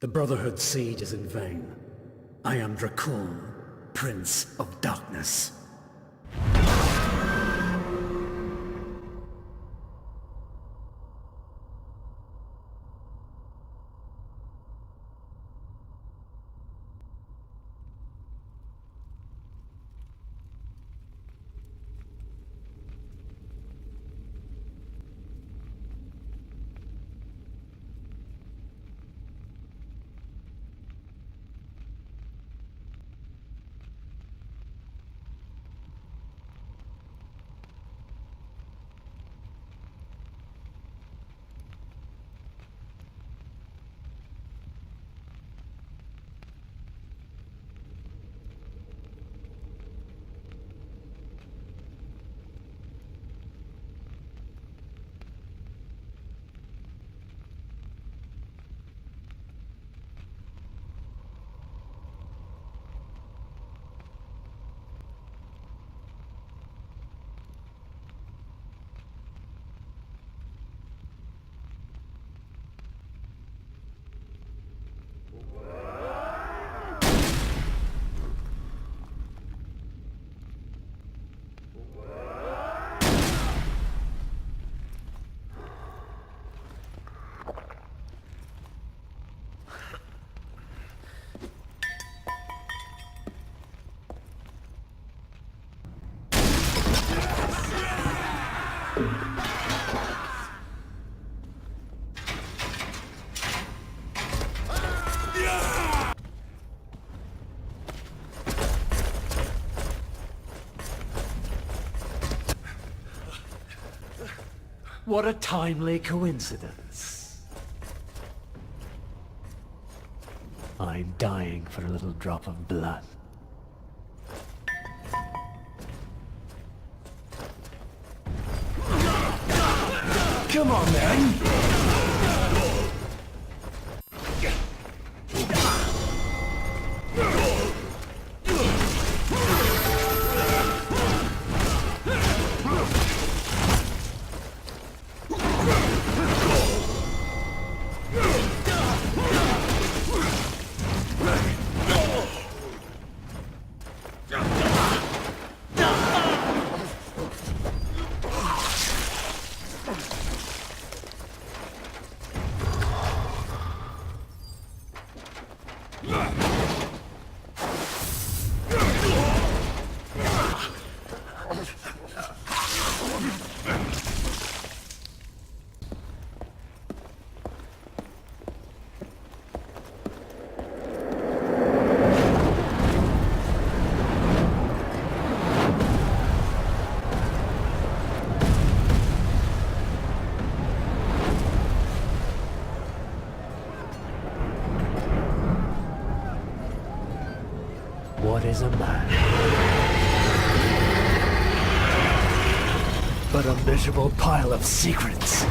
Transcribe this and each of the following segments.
The Brotherhood's siege is in vain. I am Dracul, Prince of Darkness. What a timely coincidence. I'm dying for a little drop of blood. Come on, then! What is a man? But a miserable pile of secrets.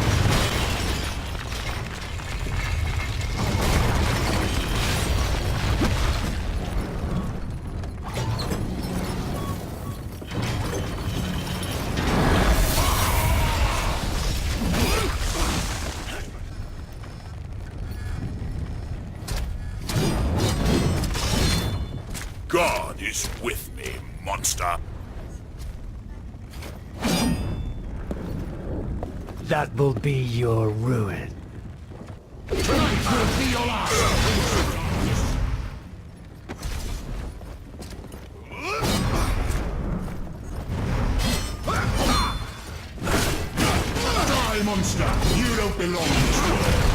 God is with me, monster. That will be your ruin. Tonight will be your last. Die, monster! You don't belong in this world.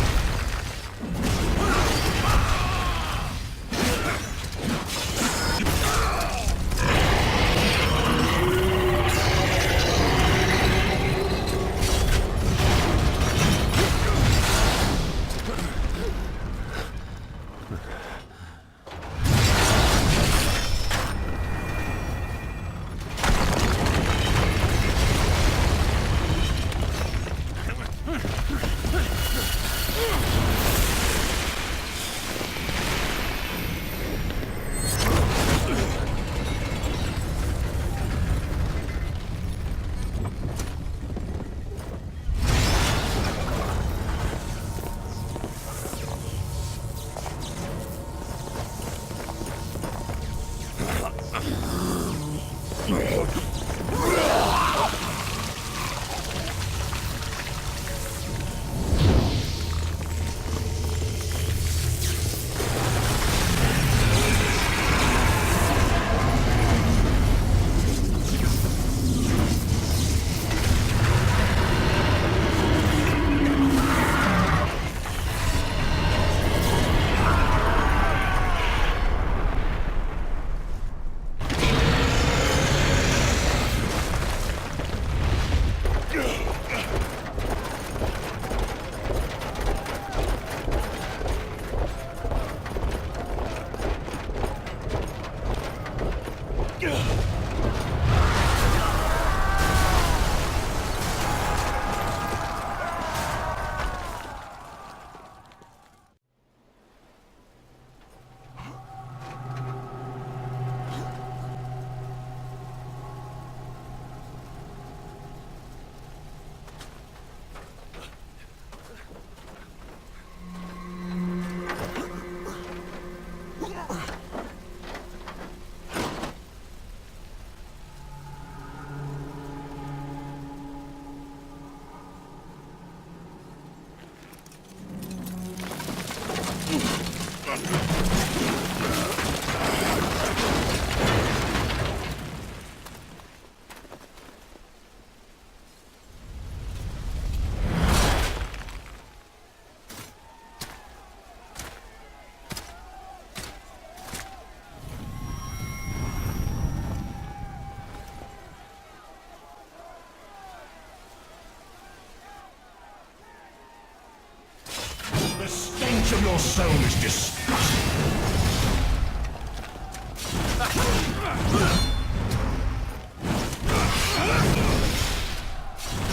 The stench of your soul is disgusting.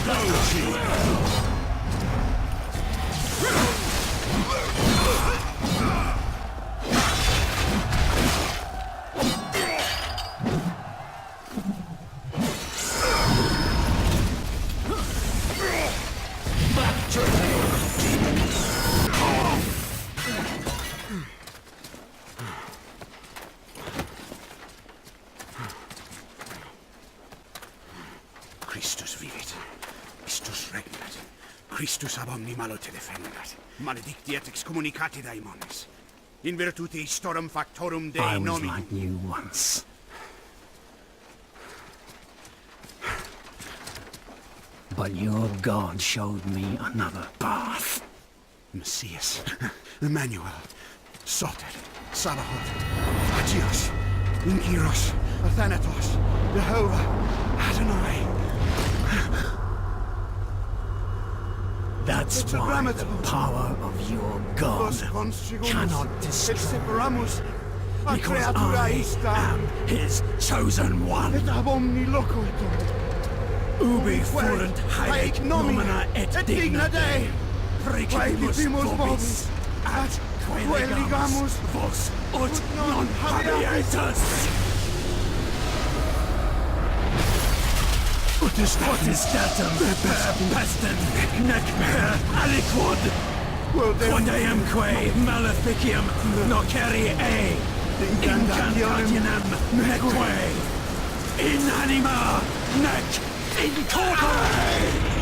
Go, Chief. Back to hell. Christus vivit, Christus regnat, Christus ab omni malo te defendat, maledictiat excommunicati daemones, in virtute historum factorum Dei I was nomini. like you once. But your God showed me another path. Messias, Emmanuel, Soter, Sabaoth, Agios, Inkyros, Athanatos, Jehovah, Adonai. That's why the power of your God cannot destroy. Because I am his chosen one. Ubi fuerunt haec nomina et digna Dei, precipimus vobis, at quae legamus vos ut non habeatus. Ut est datum per pestem, nec per aliquod, quod eamque maleficium nocere incantationem neque, in anima nec in corpore.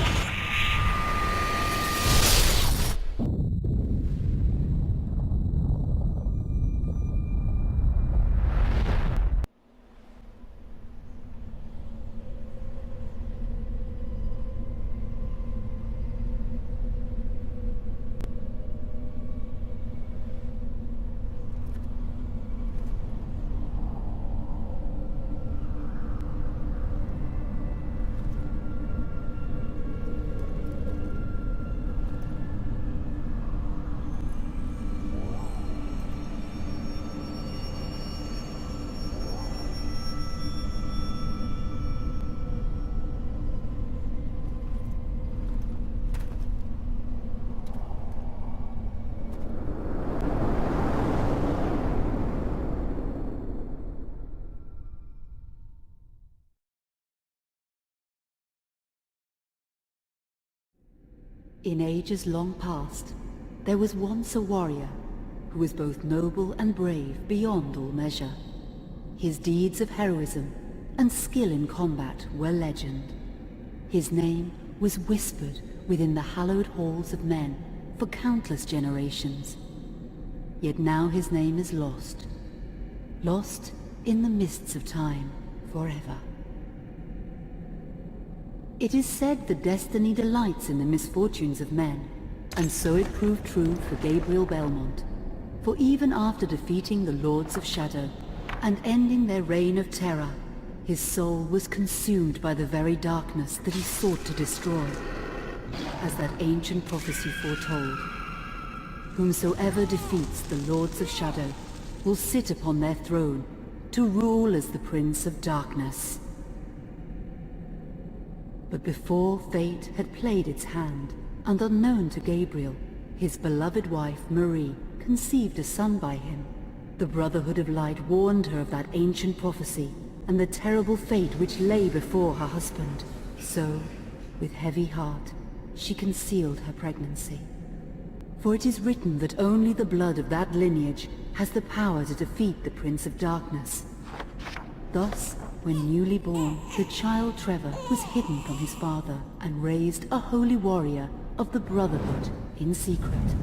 In ages long past, there was once a warrior who was both noble and brave beyond all measure. His deeds of heroism and skill in combat were legend. His name was whispered within the hallowed halls of men for countless generations. Yet now his name is lost. Lost in the mists of time forever. It is said that destiny delights in the misfortunes of men, and so it proved true for Gabriel Belmont. For even after defeating the Lords of Shadow and ending their reign of terror, his soul was consumed by the very darkness that he sought to destroy, as that ancient prophecy foretold. Whomsoever defeats the Lords of Shadow will sit upon their throne to rule as the Prince of Darkness. But before fate had played its hand, and unknown to Gabriel, his beloved wife Marie conceived a son by him. The Brotherhood of Light warned her of that ancient prophecy and the terrible fate which lay before her husband. So, with heavy heart, she concealed her pregnancy. For it is written that only the blood of that lineage has the power to defeat the Prince of Darkness. Thus, when newly born, the child Trevor was hidden from his father and raised a holy warrior of the Brotherhood in secret,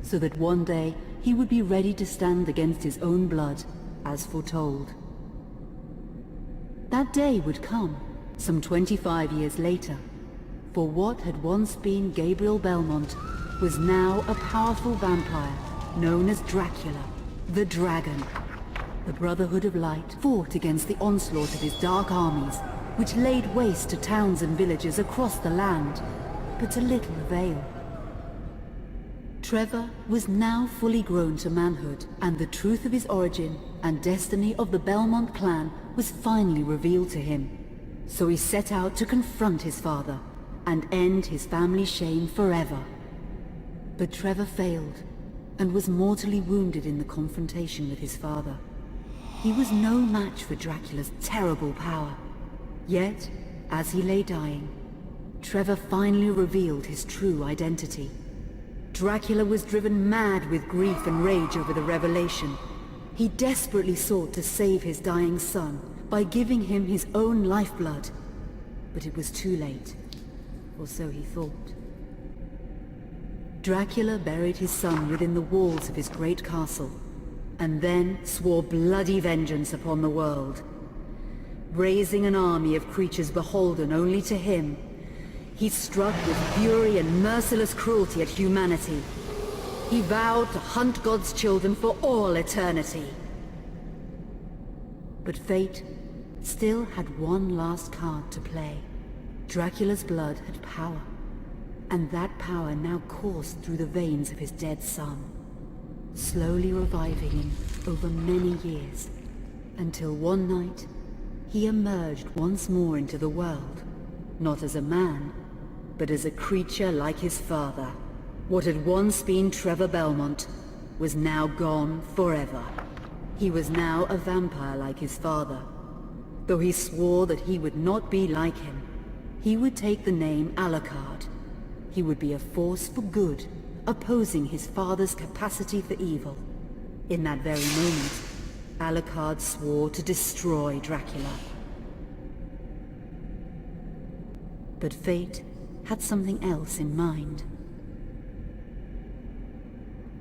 so that one day he would be ready to stand against his own blood, as foretold. That day would come, some 25 years later, for what had once been Gabriel Belmont was now a powerful vampire known as Dracula, the Dragon. The Brotherhood of Light fought against the onslaught of his dark armies, which laid waste to towns and villages across the land, but to little avail. Trevor was now fully grown to manhood, and the truth of his origin and destiny of the Belmont clan was finally revealed to him. So he set out to confront his father and end his family's shame forever. But Trevor failed and was mortally wounded in the confrontation with his father. He was no match for Dracula's terrible power. Yet, as he lay dying, Trevor finally revealed his true identity. Dracula was driven mad with grief and rage over the revelation. He desperately sought to save his dying son by giving him his own lifeblood. But it was too late, or so he thought. Dracula buried his son within the walls of his great castle, and then swore bloody vengeance upon the world. Raising an army of creatures beholden only to him, he struck with fury and merciless cruelty at humanity. He vowed to hunt God's children for all eternity. But fate still had one last card to play. Dracula's blood had power, and that power now coursed through the veins of his dead son, slowly reviving him over many years, until one night he emerged once more into the world, not as a man, but as a creature like his father. What had once been Trevor Belmont was now gone forever. He was now a vampire like his father. Though he swore that he would not be like him, he would take the name Alucard. He would be a force for good, opposing his father's capacity for evil. In that very moment, Alucard swore to destroy Dracula. But fate had something else in mind.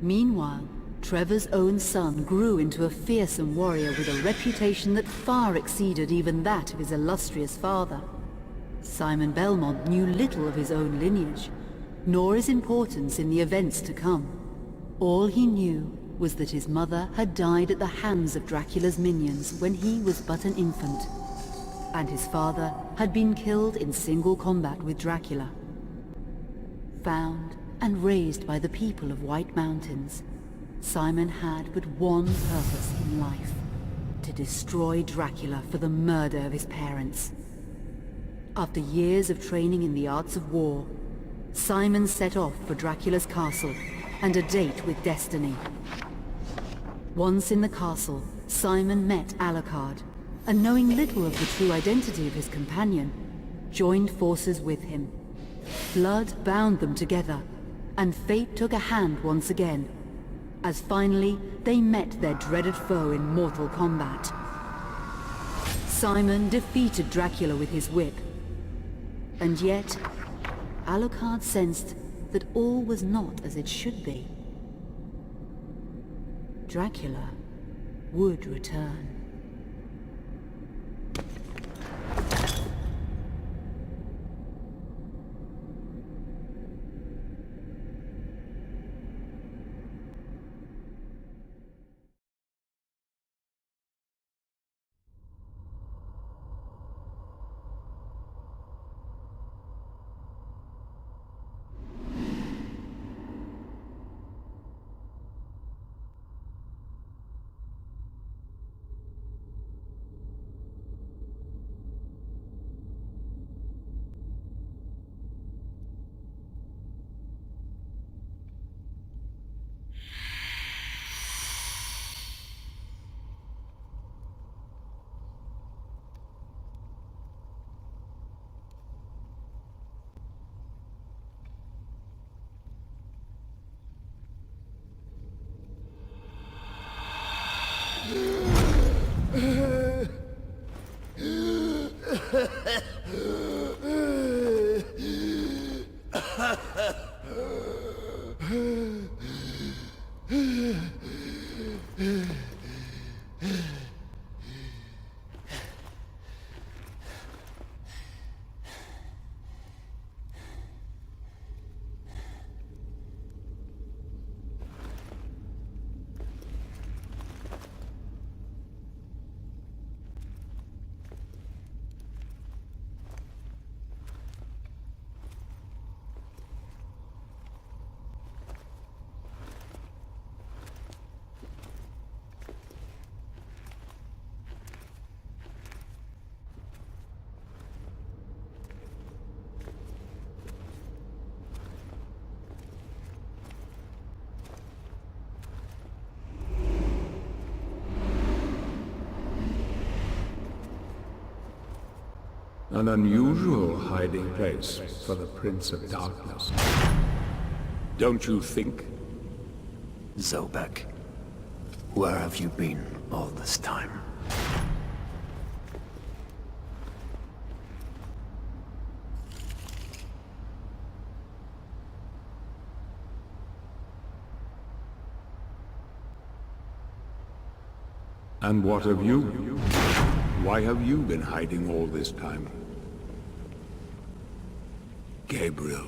Meanwhile, Trevor's own son grew into a fearsome warrior with a reputation that far exceeded even that of his illustrious father. Simon Belmont knew little of his own lineage, nor his importance in the events to come. All he knew was that his mother had died at the hands of Dracula's minions when he was but an infant, and his father had been killed in single combat with Dracula. Found and raised by the people of White Mountains, Simon had but one purpose in life: to destroy Dracula for the murder of his parents. After years of training in the arts of war, Simon set off for Dracula's castle and a date with destiny. Once in the castle, Simon met Alucard, and knowing little of the true identity of his companion, joined forces with him. Blood bound them together, and fate took a hand once again, as finally they met their dreaded foe in mortal combat. Simon defeated Dracula with his whip, and yet Alucard sensed that all was not as it should be. Dracula would return. An unusual hiding place for the Prince of Darkness. Don't you think? Zobek, where have you been all this time? And what of you? Why have you been hiding all this time? Gabriel.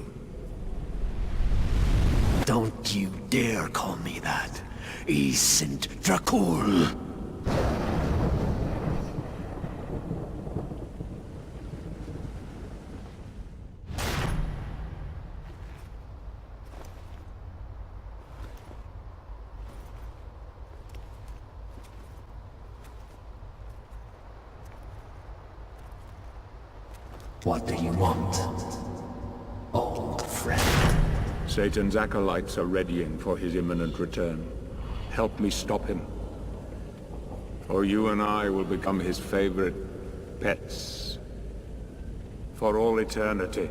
Don't you dare call me that. I sind Dracul. What do you want, old friend? Satan's acolytes are readying for his imminent return. Help me stop him. Or you and I will become his favorite pets. For all eternity.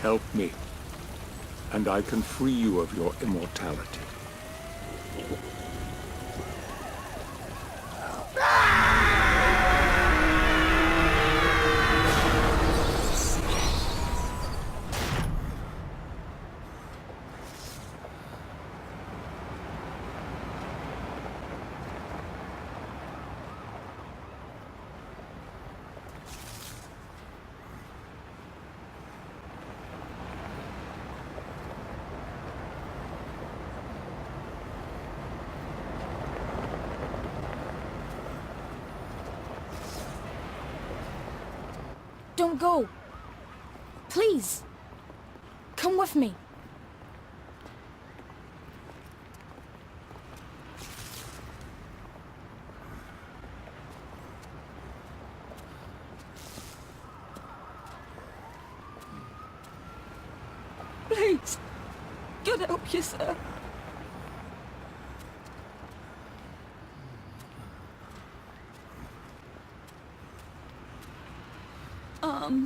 Help me, and I can free you of your immortality. Don't go. Please. Come with me. Please. God help you, sir.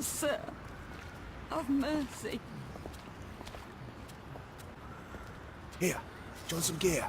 Sir, have mercy. Here, do you want some gear?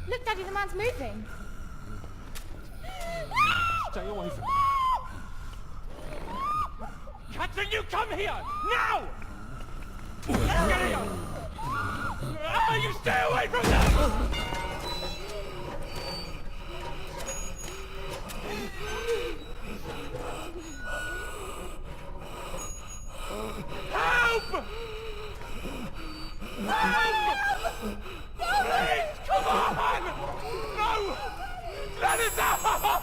Look, Daddy, the man's moving. Stay away from me. Catherine, you come here! Now! Get here! You stay away from them! Help! Help! Please, come on! No! Let it out!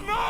No!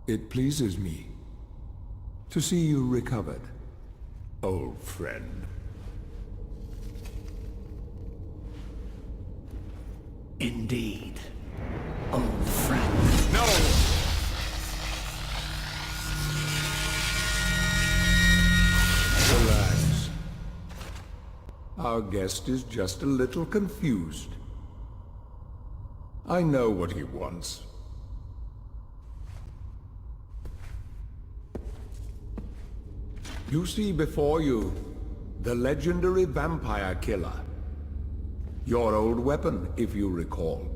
It pleases me to see you recovered, old friend. Indeed, old friend. No! Relax. Our guest is just a little confused. I know what he wants. You see before you the legendary vampire killer. Your old weapon, if you recall.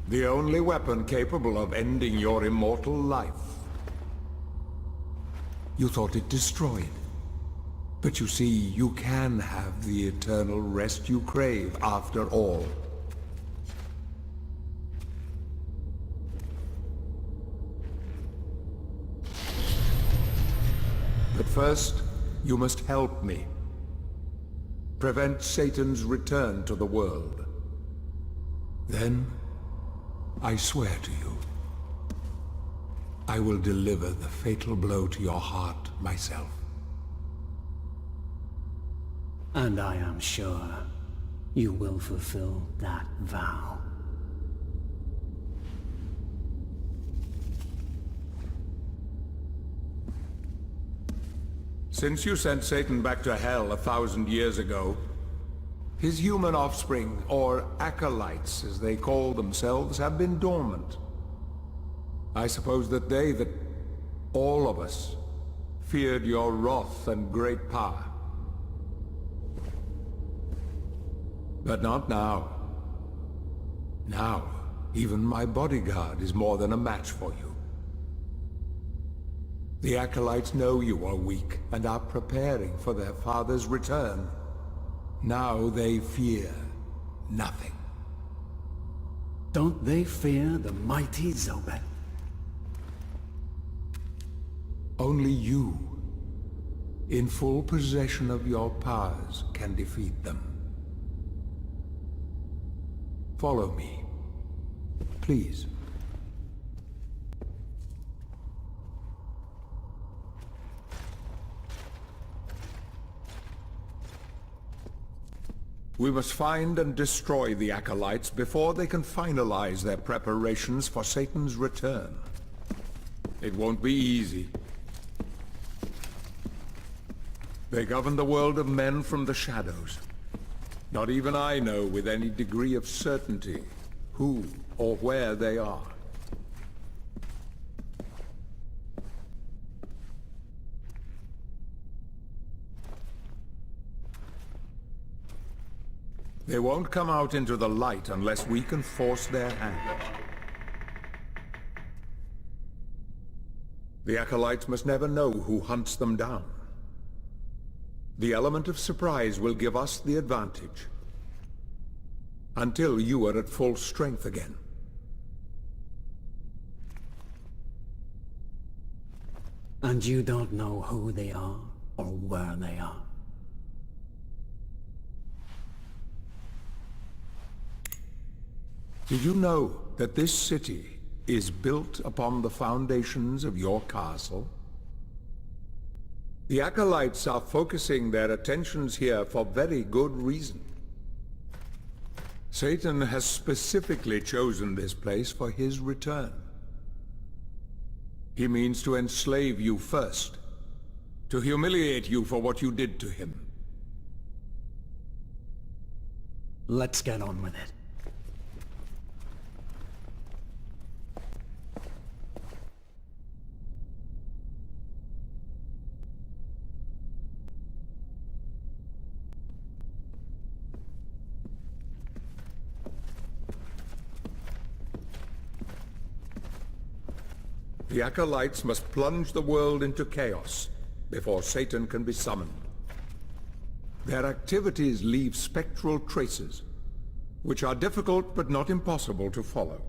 The only weapon capable of ending your immortal life. You thought it destroyed. But you see, you can have the eternal rest you crave after all. But first, you must help me. Prevent Satan's return to the world. Then, I swear to you, I will deliver the fatal blow to your heart myself. And I am sure you will fulfill that vow. Since you sent Satan back to hell 1,000 years ago, his human offspring, or acolytes as they call themselves, have been dormant. I suppose that all of us, feared your wrath and great power. But not now. Now, even my bodyguard is more than a match for you. The acolytes know you are weak and are preparing for their father's return. Now they fear nothing. Don't they fear the mighty Zobek? Only you, in full possession of your powers, can defeat them. Follow me, please. We must find and destroy the acolytes before they can finalize their preparations for Satan's return. It won't be easy. They govern the world of men from the shadows. Not even I know with any degree of certainty who or where they are. They won't come out into the light unless we can force their hand. The acolytes must never know who hunts them down. The element of surprise will give us the advantage. Until you are at full strength again. And you don't know who they are or where they are. Did you know that this city is built upon the foundations of your castle? The acolytes are focusing their attentions here for very good reason. Satan has specifically chosen this place for his return. He means to enslave you first, to humiliate you for what you did to him. Let's get on with it. The acolytes must plunge the world into chaos before Satan can be summoned. Their activities leave spectral traces, which are difficult but not impossible to follow.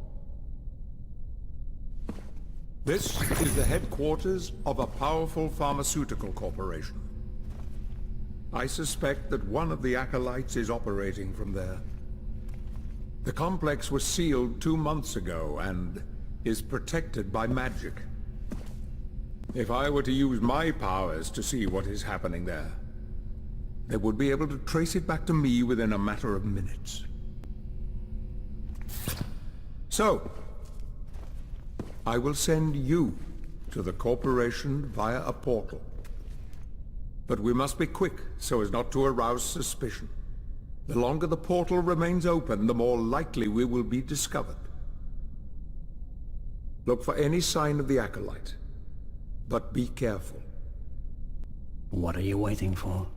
This is the headquarters of a powerful pharmaceutical corporation. I suspect that one of the acolytes is operating from there. The complex was sealed 2 months ago and is protected by magic. If I were to use my powers to see what is happening there, they would be able to trace it back to me within a matter of minutes. So, I will send you to the corporation via a portal. But we must be quick so as not to arouse suspicion. The longer the portal remains open, the more likely we will be discovered. Look for any sign of the acolyte, but be careful. What are you waiting for?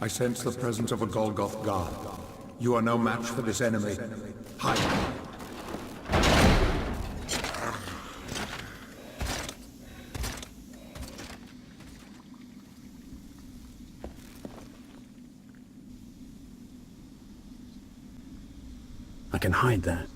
I sense the presence of a Golgoth god. You are no match for this enemy. Hide. I can hide there.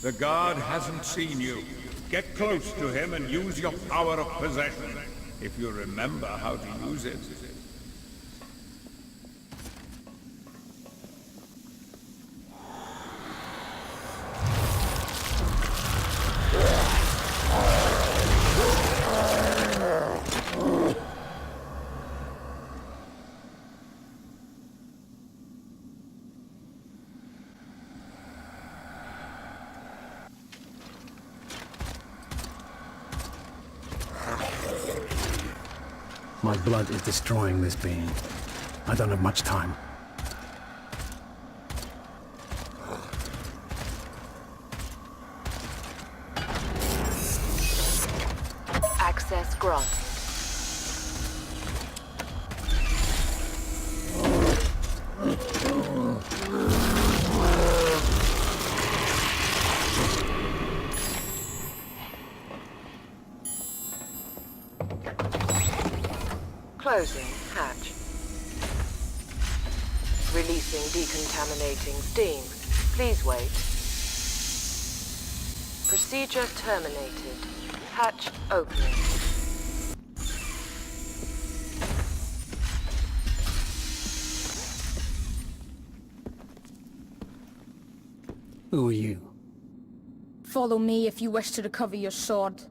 The god hasn't seen you. Get close to him and use your power of possession, if you remember how to use it. My blood is destroying this being. I don't have much time. Access granted. Closing hatch. Releasing decontaminating steam. Please wait. Procedure terminated. Hatch opening. Who are you? Follow me if you wish to recover your sword.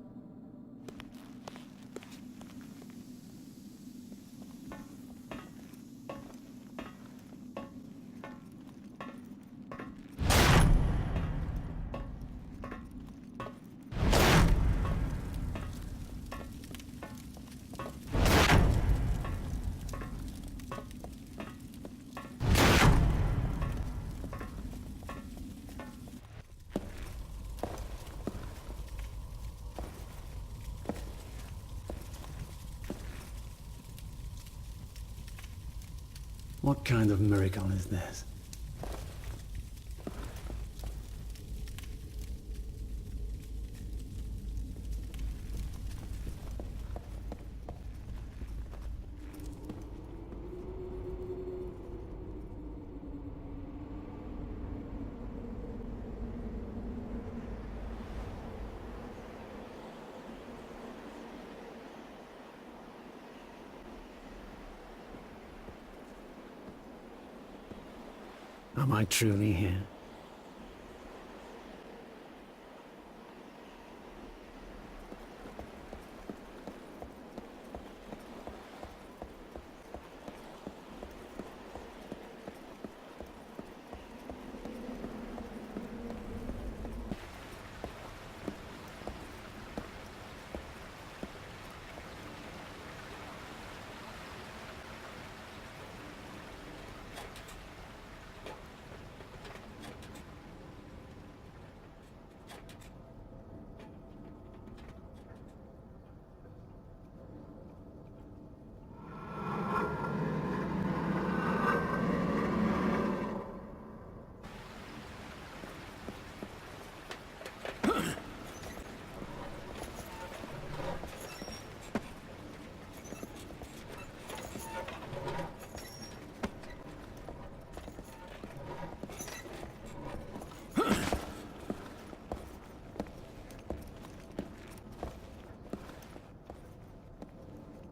What kind of miracle is this? Am I truly here?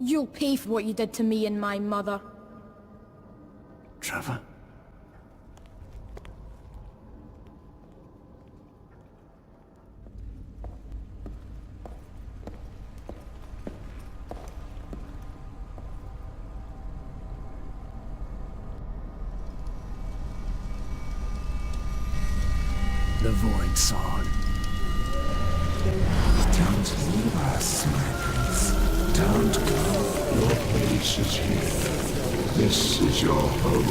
You'll pay for what you did to me and my mother. Trevor? sword. Don't leave us, my prince. Don't go. Your place is here. This is your home.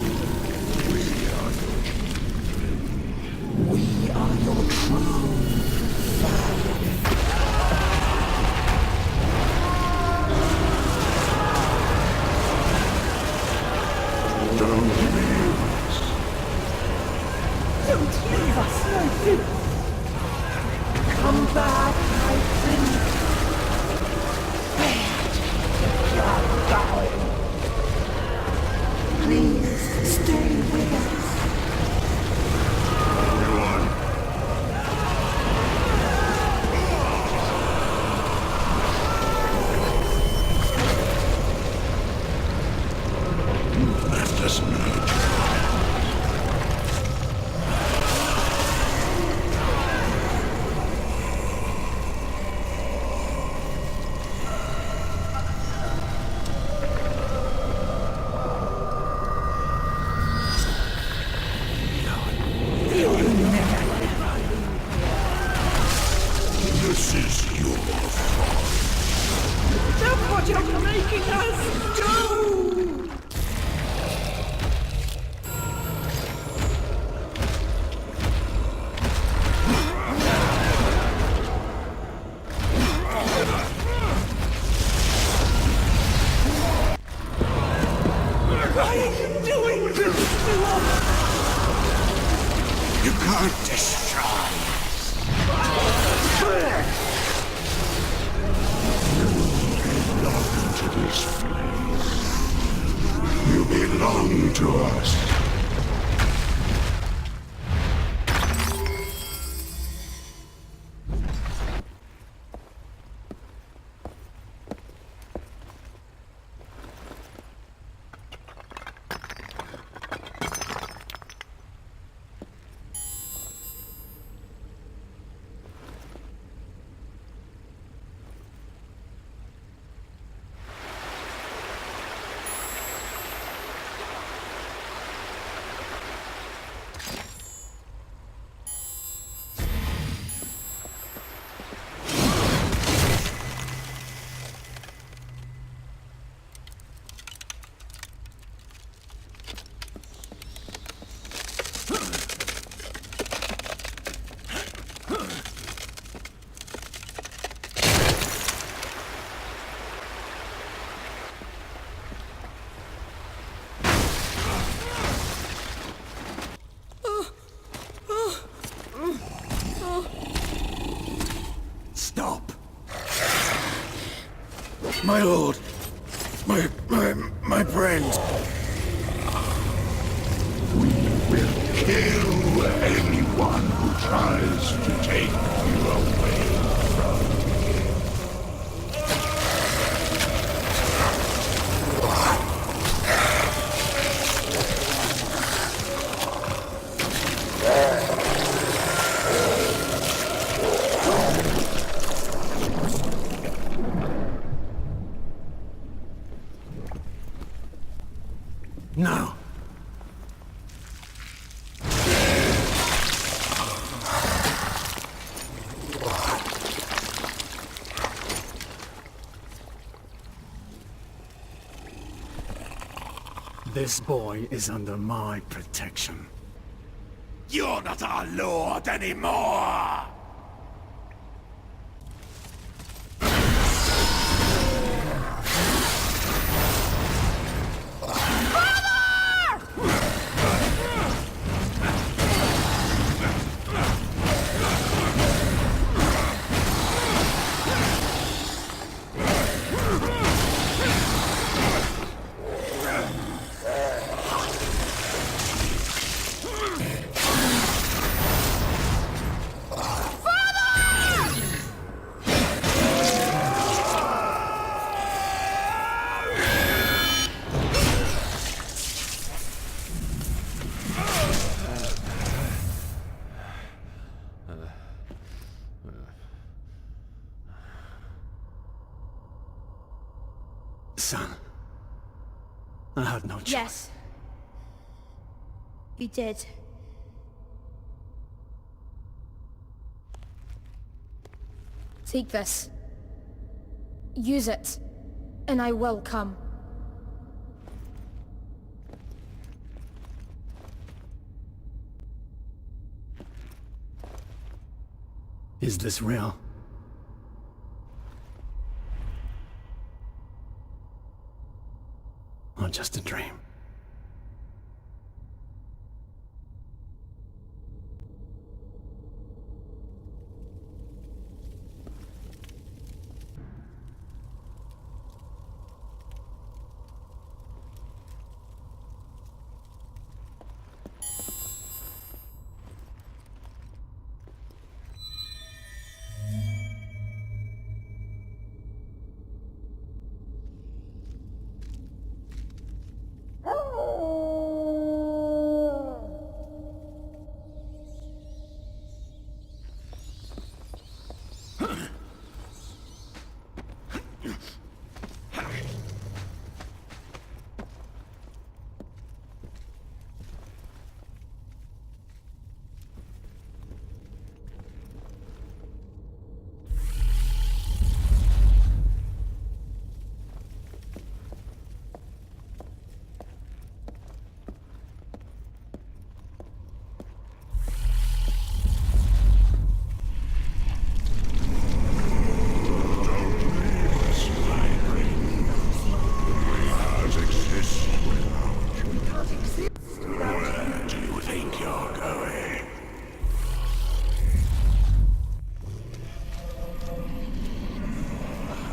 We are your children. We are your true family. Don't leave us. Don't leave us, my prince. Come back, my prince. You're going. Please stay with us. Everyone. You left us meet. This is your fault. That's what you're making us do! Why are you doing this to us? You can't destroy To this place. You belong to us. Stop! My lord. My friend. We will kill anyone who tries to take you away from here. No. This boy is under my protection. You're not our lord anymore! Son, I had no choice. Yes. You did. Take this. Use it, and I will come. Is this real? Or just a dream?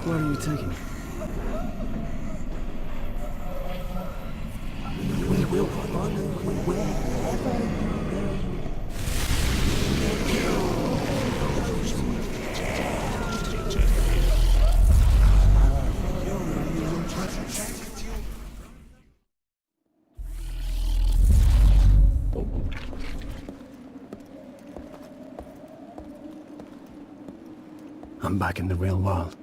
Where are you taking me? We will follow you wherever I'm back in the real world.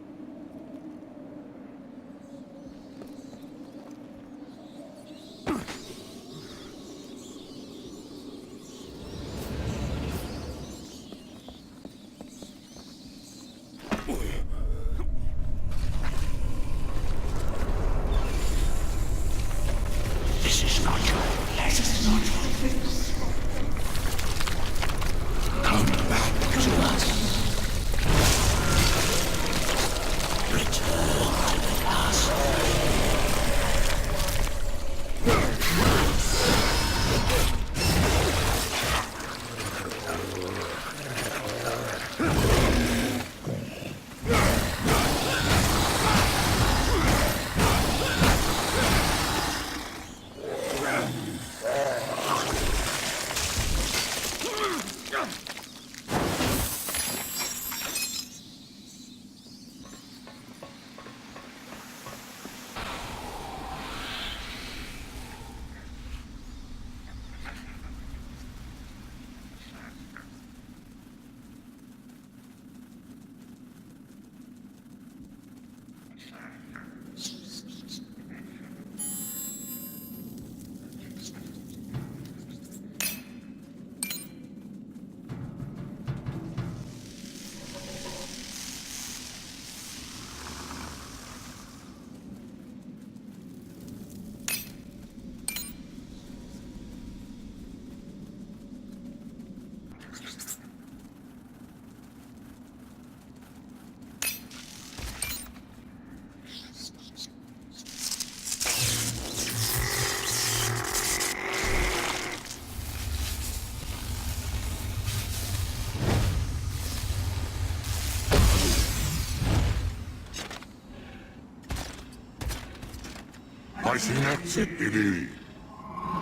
Vai sinne sippilivi.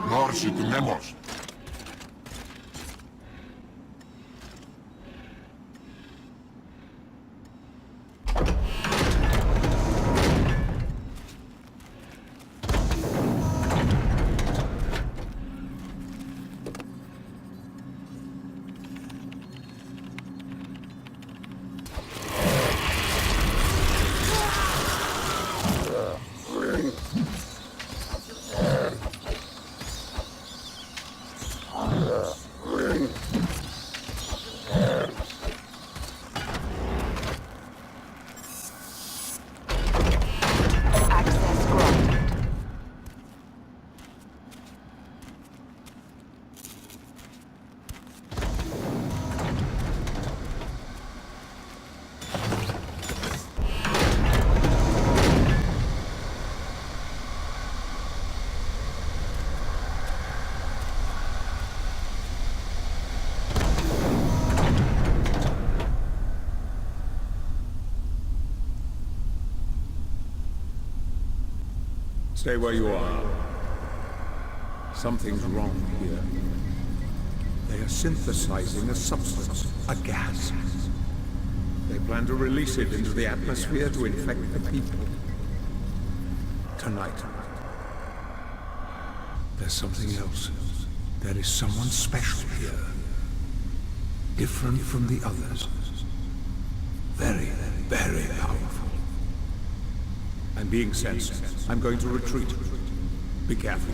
Norsit nemost. Stay where you are. Something's wrong here. They are synthesizing a substance, a gas. They plan to release it into the atmosphere to infect the people. Tonight. There's something else. There is someone special here. Different from the others. Very, very powerful. I'm being sensed. I'm going to retreat. Be careful.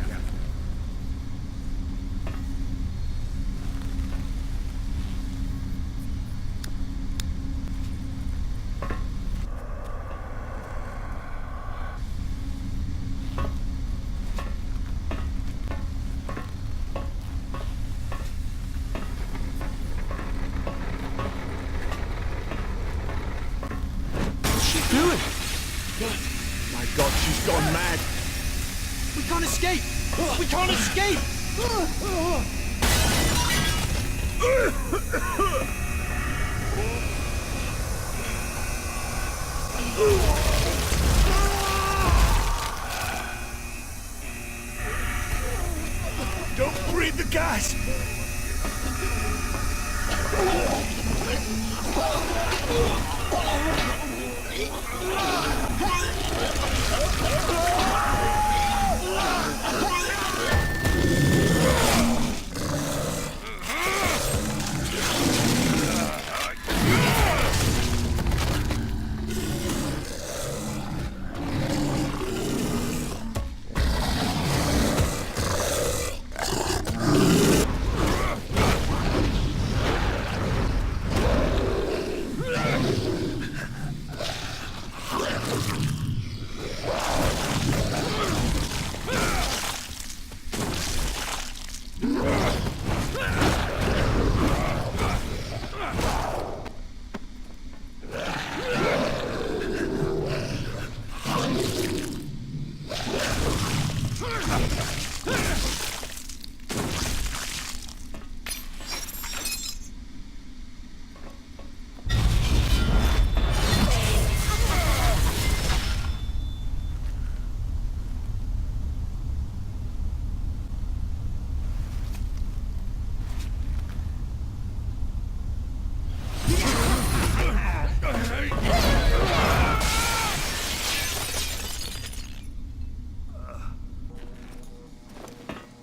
We can't escape! Don't breathe the gas!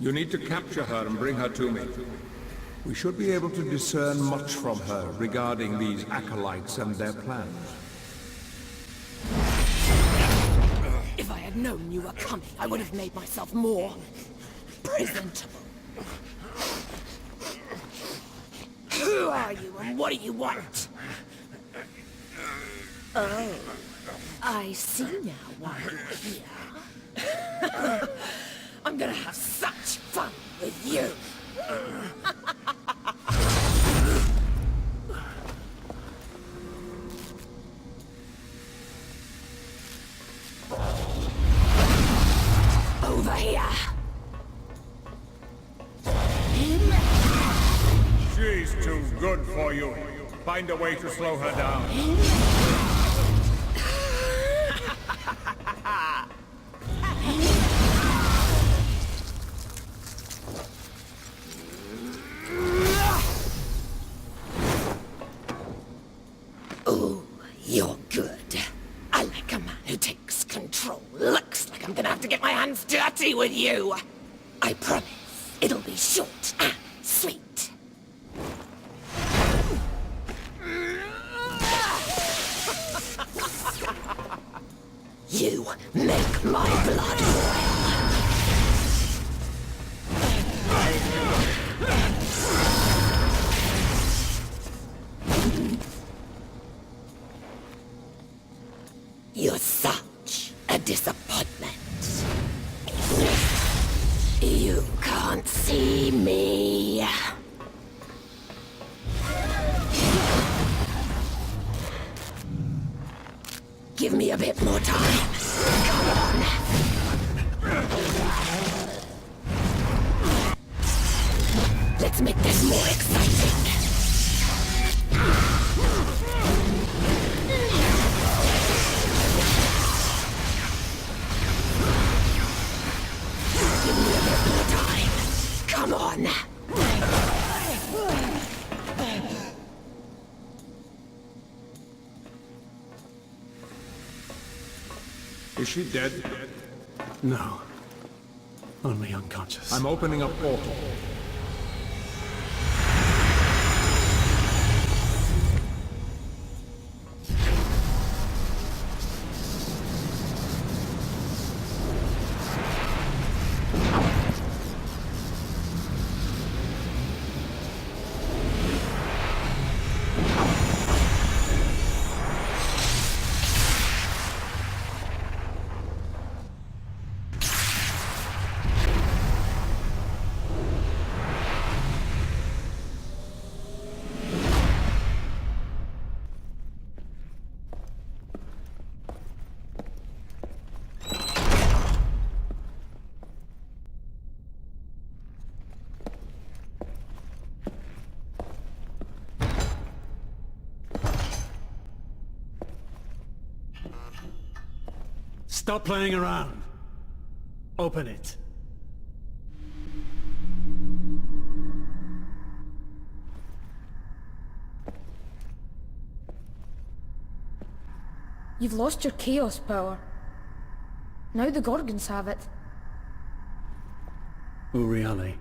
You need to capture her and bring her to me. We should be able to discern much from her regarding these acolytes and their plans. If I had known you were coming, I would have made myself more presentable. Who are you and what do you want? Oh, I see now why you're here. I'm gonna have such fun with you! Over here! She's too good for you. Find a way to slow her down. Oh, you're good. I like a man who takes control. Looks like I'm gonna have to get my hands dirty with you. I promise it'll be short and sweet. You make my blood boil. You're such a disappointment. You can't see me. Give me a bit more time. Come on. Let's make this more exciting. on. Is she dead? No. Only unconscious. I'm opening a portal. Stop playing around. Open it. You've lost your chaos power. Now the Gorgons have it. Uriale,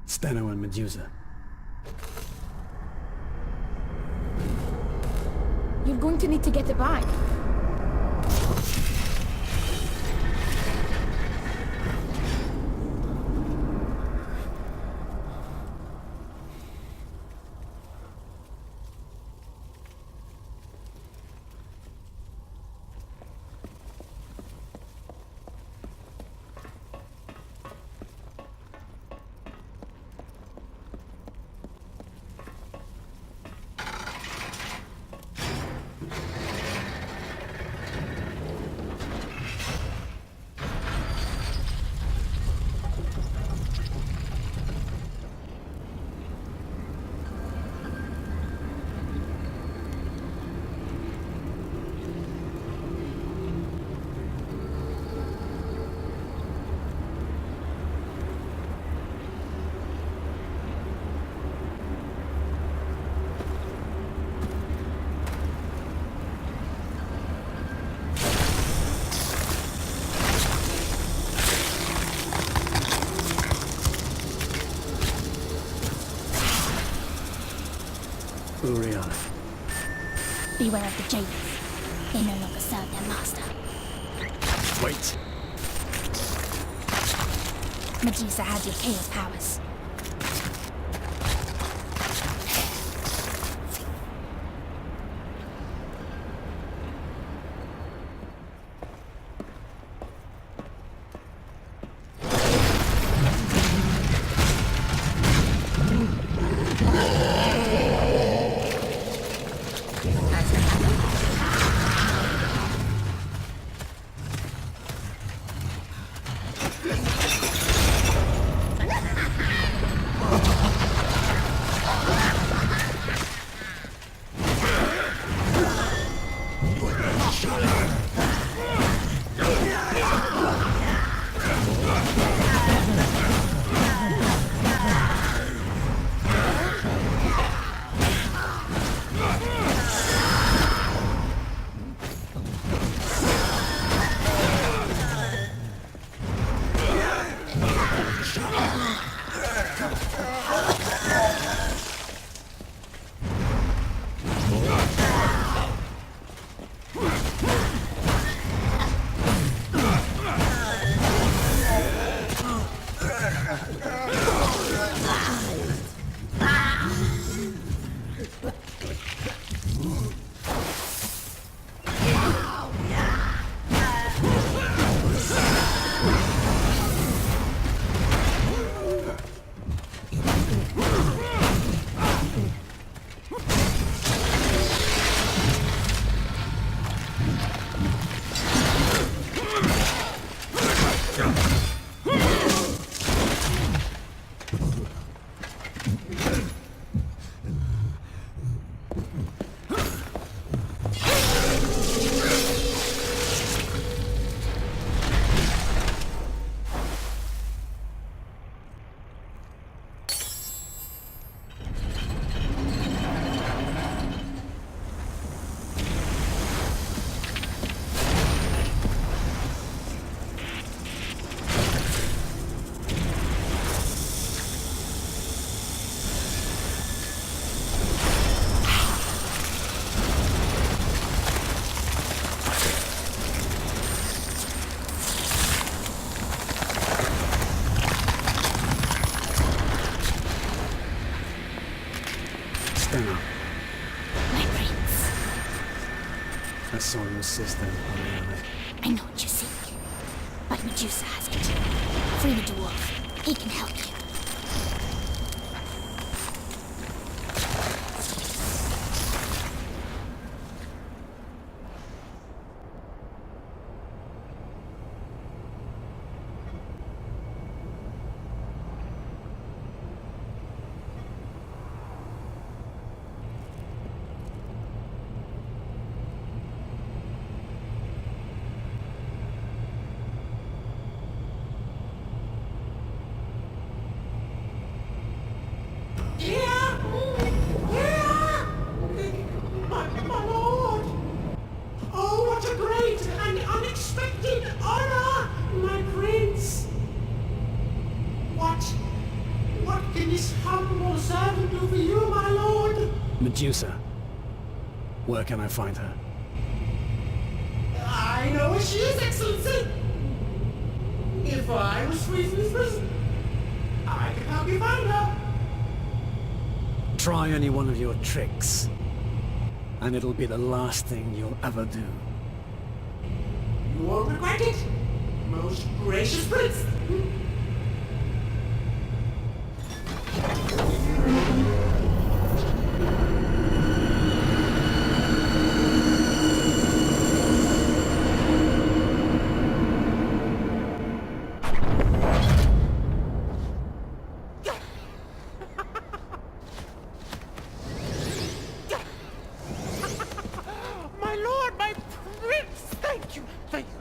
Steno and Medusa. You're going to need to get it back. Uriale. Beware of the jailers. They no longer serve their master. Wait. Medusa has your chaos powers. saw your sister. I know what you seek, but Medusa has it. Free the dwarf. He can help you. Medusa. Where can I find her? I know where she is, Excellency! If I was free from this prison, I could help you find her! Try any one of your tricks, and it'll be the last thing you'll ever do. You won't regret it, most gracious prince!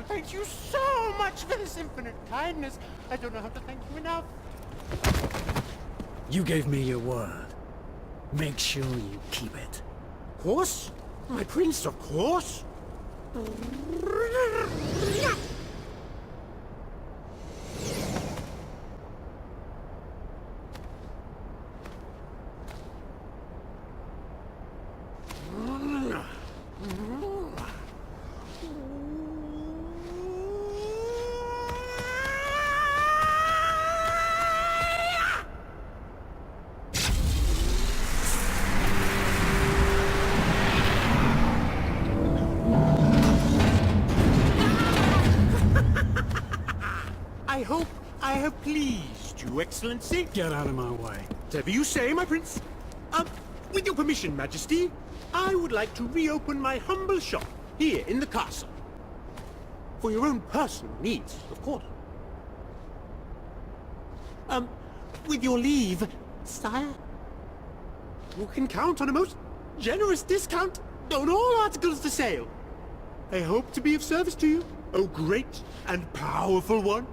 Thank you so much for this infinite kindness. I don't know how to thank you enough. You gave me your word. Make sure you keep it. Of course. My prince, of course. I have pleased you, Excellency. Get out of my way. Whatever you say, my prince. With your permission, Majesty, I would like to reopen my humble shop here in the castle. For your own personal needs, of course. With your leave, sire, you can count on a most generous discount on all articles for sale. I hope to be of service to you, O great and powerful one.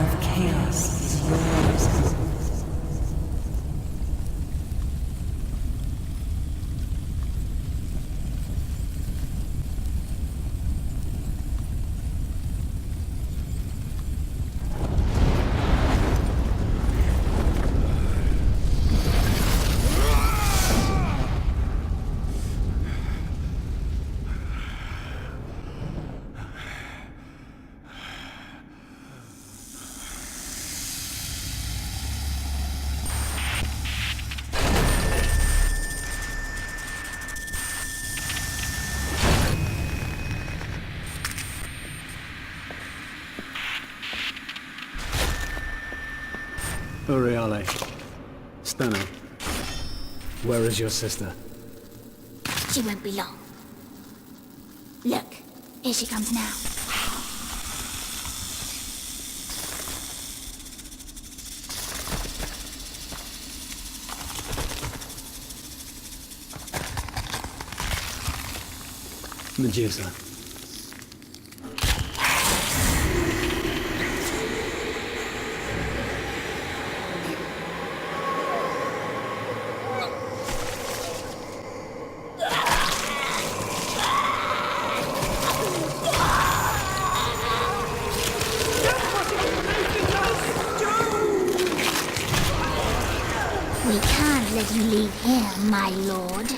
of chaos is yours. Uriale. Stano. Where is your sister? She won't be long. Look, here she comes now. Medusa. We can't let you leave here, my lord.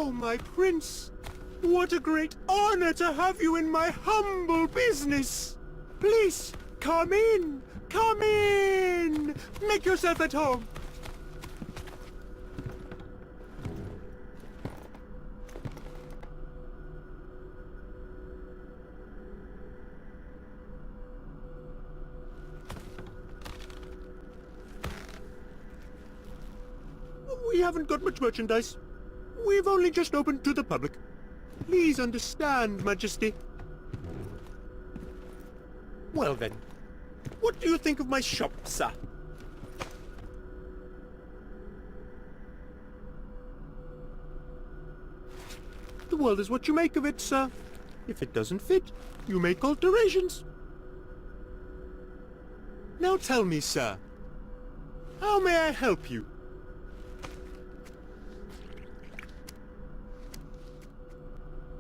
Oh, my prince! What a great honor to have you in my humble business! Please, come in! Come in! Make yourself at home! We haven't got much merchandise. We've only just opened to the public. Please understand, Majesty. Well then, what do you think of my shop, sir? The world is what you make of it, sir. If it doesn't fit, you make alterations. Now tell me, sir, how may I help you?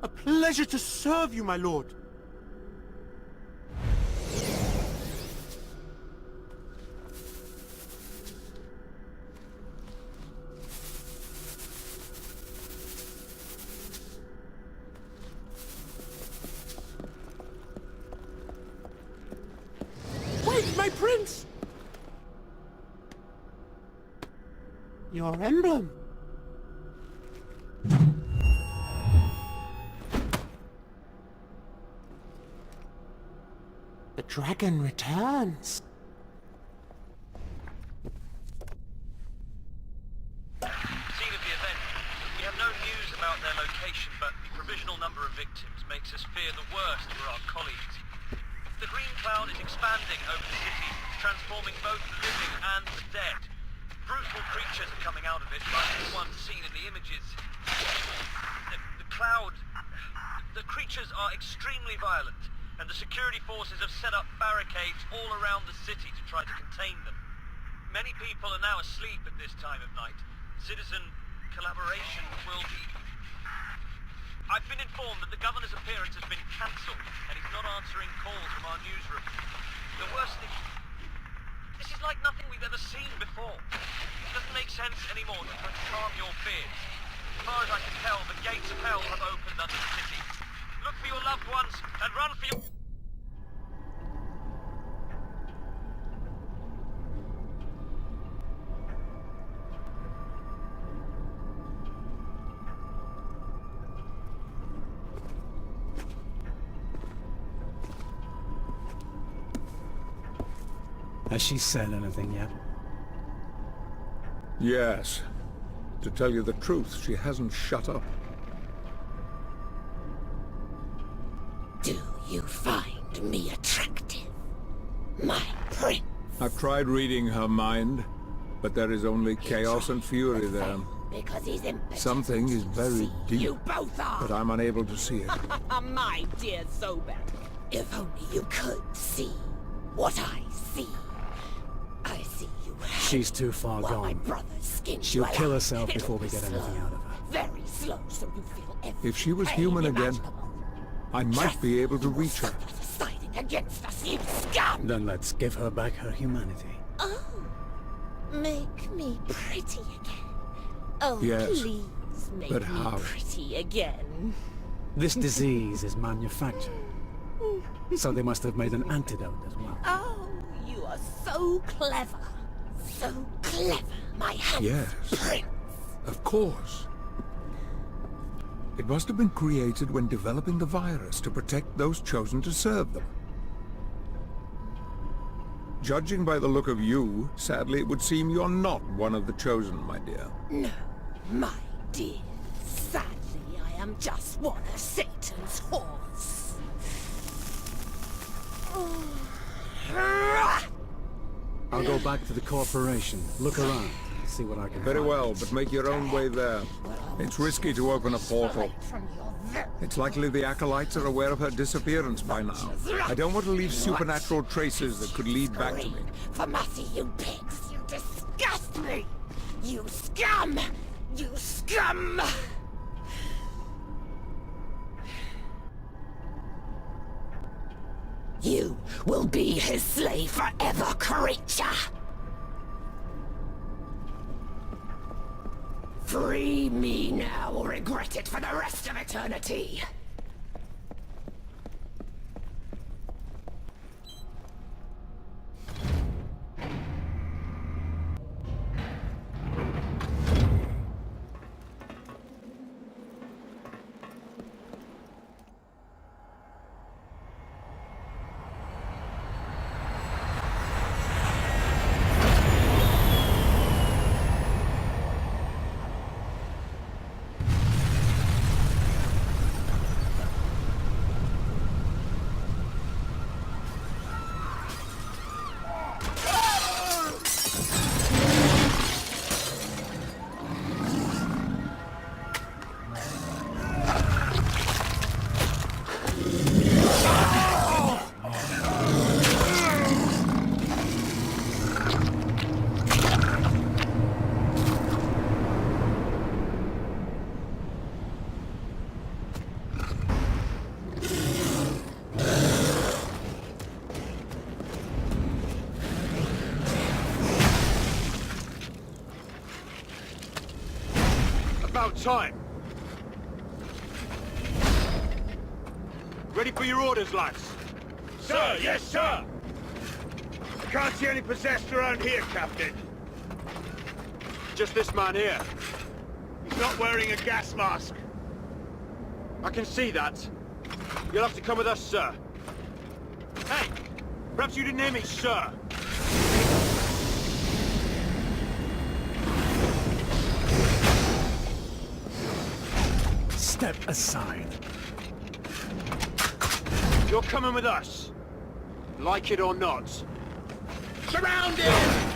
A pleasure to serve you, my lord. Wait, my prince! Your emblem. The dragon returns. Scene of the event. We have no news about their location, but the provisional number of victims makes us fear the worst for our colleagues. The green cloud is expanding over the city, transforming both the living and the dead. Brutal creatures are coming out of it, like the ones seen in the images. The cloud... The creatures are extremely violent, and the security forces have set up barricades all around the city to try to contain them. Many people are now asleep at this time of night. Citizen collaboration will be... I've been informed that the governor's appearance has been cancelled, and he's not answering calls from our newsroom. The worst thing... This is like nothing we've ever seen before. It doesn't make sense anymore to try to calm your fears. As far as I can tell, the gates of hell have opened under the city. Look for your loved ones and run for your... Has she said anything yet? Yes. To tell you the truth, she hasn't shut up. Do you find me attractive, my prince? I've tried reading her mind, but there is only chaos and fury there. Because he's impotent. Something is very deep, You both are. but I'm unable to see it. My dear Zoban, if only you could see what I see. I see you. She's too far while my gone. brother's skin She'll kill herself It'll before we be get anything slow, out of her. Very slow, so you feel every If she was pain human again, imaginable. I might be able to reach her. Siding against us, you scum! Then let's give her back her humanity. Oh, make me pretty again. Oh, Yes, please make but me how? pretty again. This disease is manufactured, so they must have made an antidote as well. Oh, you are so clever. So clever, my handsome Yes, prince. of course. It must have been created when developing the virus to protect those chosen to serve them. Judging by the look of you, sadly it would seem you're not one of the chosen, my dear. No, my dear. Sadly, I am just one of Satan's horse. I'll go back to the corporation, look around, see what I can Very find. well, but make your own way there. It's risky to open a portal. It's likely the Acolytes are aware of her disappearance by now. I don't want to leave supernatural traces that could lead back to me. For mercy, you pigs! You disgust me! You scum! You scum! You will be his slave forever, creature! Free me now or regret it for the rest of eternity. About time. Ready for your orders, lads? Sir, yes, sir! I can't see any possessed around here, Captain. Just this man here. He's not wearing a gas mask. I can see that. You'll have to come with us, sir. Hey! Perhaps you didn't hear me, sir. Step aside. You're coming with us. Like it or not. Surround him!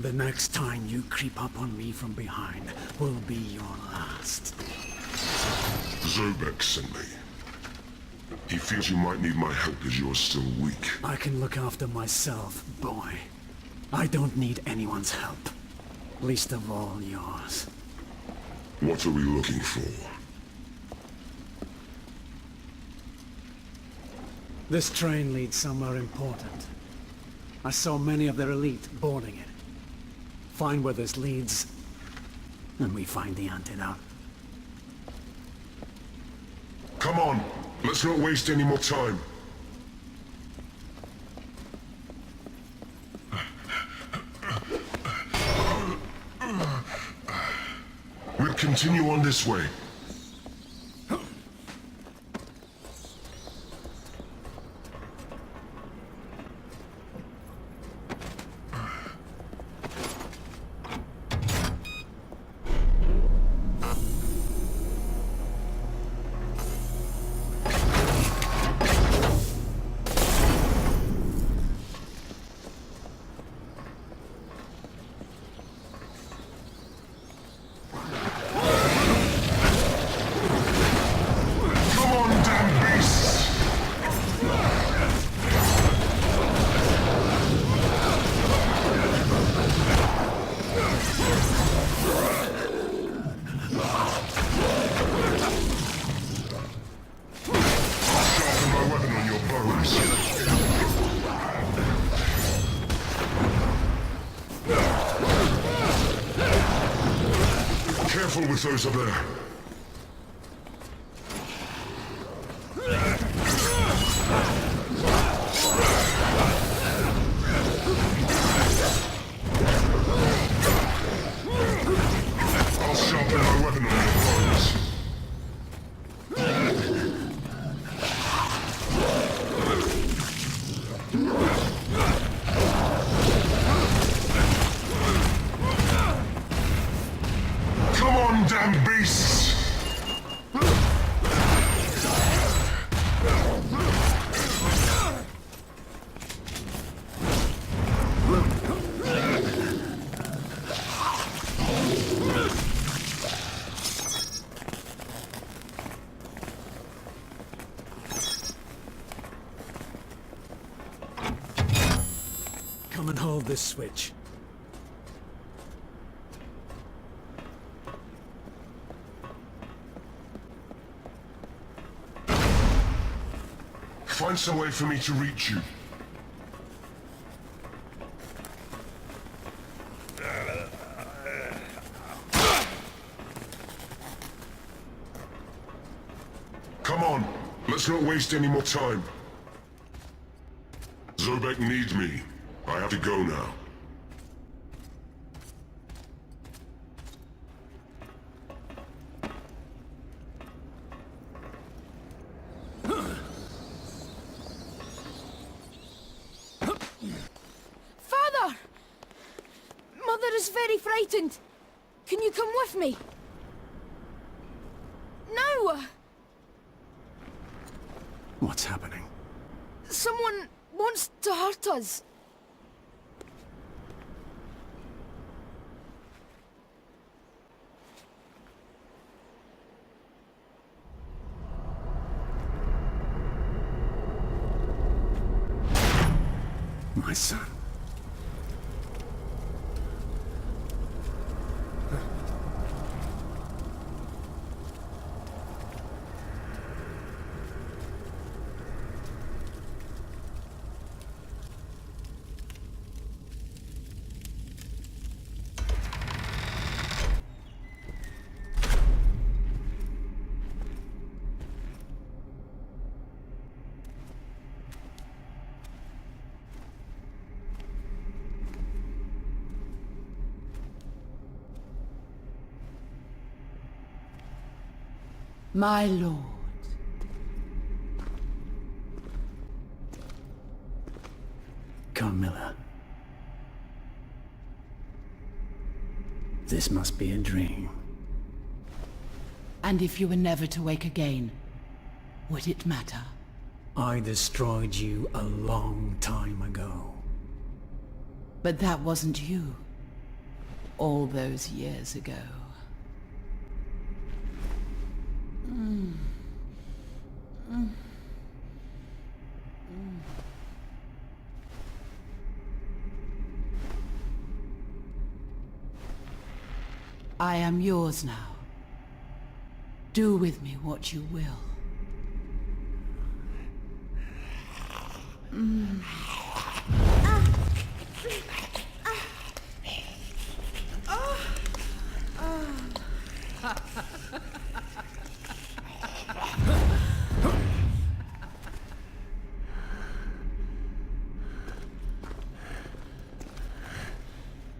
The next time you creep up on me from behind will be your last. Zobek sent me. He feels you might need my help as you're still weak. I can look after myself, boy. I don't need anyone's help. Least of all yours. What are we looking for? This train leads somewhere important. I saw many of their elite boarding it. find where this leads, and we find the antidote. Come on, let's not waste any more time. We'll continue on this way. Careful with those up there. I'll sharpen my weapon on your foes. Come on, damn beasts! Come and hold this switch. Find some way for me to reach you. Come on, let's not waste any more time. Zobek needs me. I have to go now. Father! Mother is very frightened. Can you come with me? No! What's happening? Someone wants to hurt us. My son. My lord. Carmilla. This must be a dream. And if you were never to wake again, would it matter? I destroyed you a long time ago. But that wasn't you. All those years ago. I am yours now. Do with me what you will.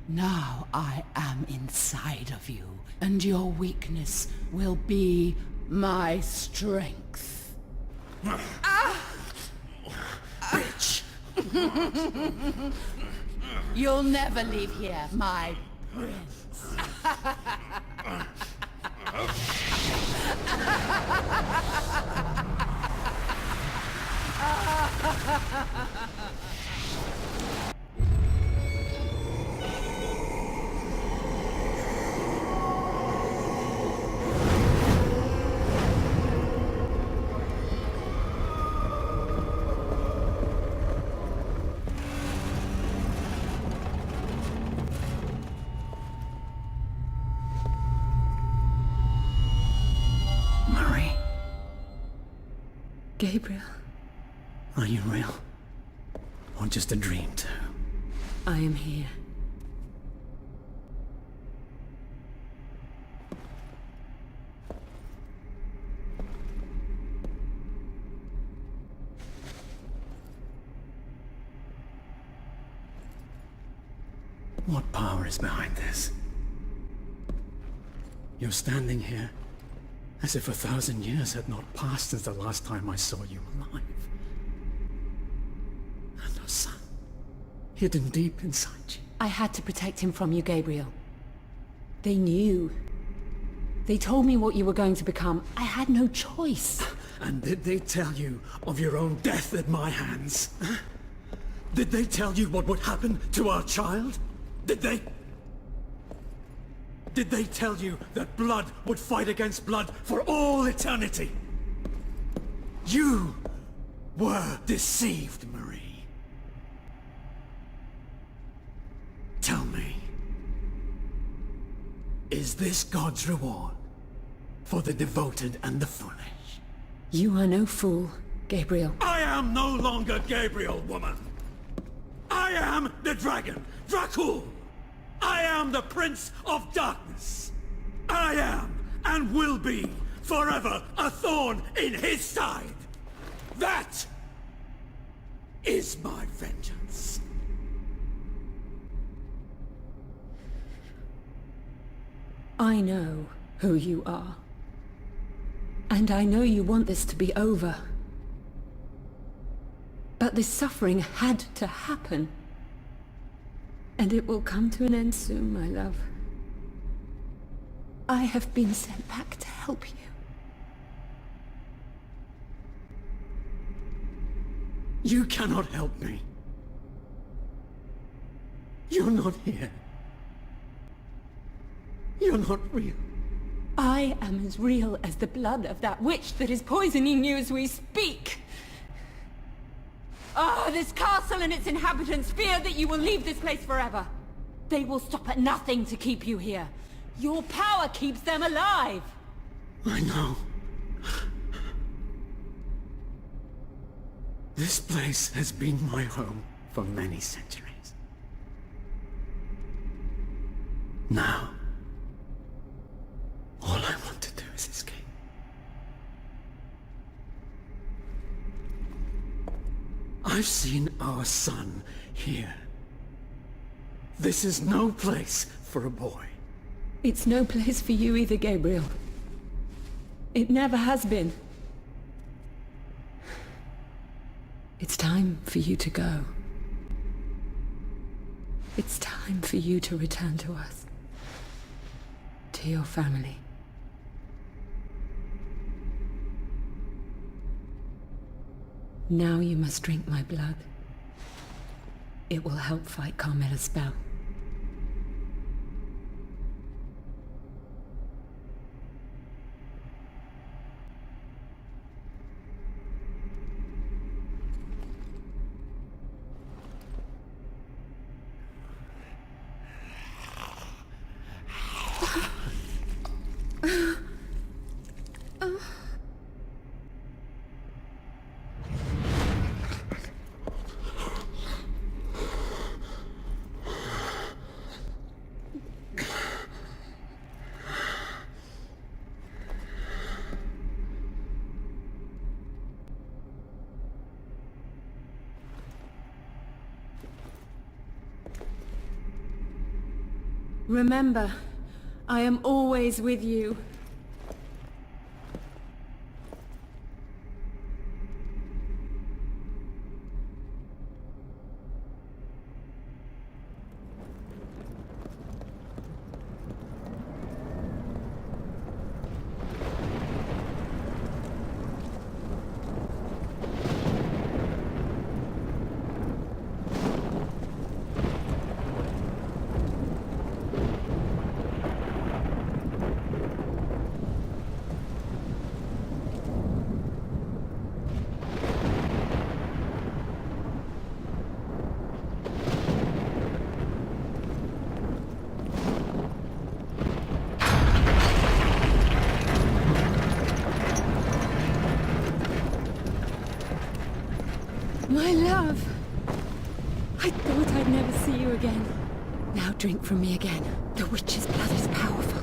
Now I am inside of you, and your weakness will be my strength. Bitch! You'll never leave here, my prince. Gabriel. Are you real? Or just a dream too? I am here. What power is behind this? You're standing here as if 1,000 years had not passed since the last time I saw you alive. And our son, hidden deep inside you. I had to protect him from you, Gabriel. They knew. They told me what you were going to become. I had no choice. And did they tell you of your own death at my hands? Did they tell you what would happen to our child? Did they? Did they tell you that blood would fight against blood for all eternity? You were deceived, Marie. Tell me, is this God's reward for the devoted and the foolish? You are no fool, Gabriel. I am no longer Gabriel, woman. I am the dragon, Dracul. I am the Prince of Darkness. I am, and will be, forever a thorn in his side. That is my vengeance. I know who you are. And I know you want this to be over. But this suffering had to happen. And it will come to an end soon, my love. I have been sent back to help you. You cannot help me. You're not here. You're not real. I am as real as the blood of that witch that is poisoning you as we speak. This castle and its inhabitants fear that you will leave this place forever. They will stop at nothing to keep you here. Your power keeps them alive. I know. This place has been my home for many centuries. Now, all I want to do is escape. I've seen our son here. This is no place for a boy. It's no place for you either, Gabriel. It never has been. It's time for you to go. It's time for you to return to us. To your family. Now you must drink my blood. It will help fight Carmela's spell. Remember, I am always with you. My love! I thought I'd never see you again. Now drink from me again. The witch's blood is powerful.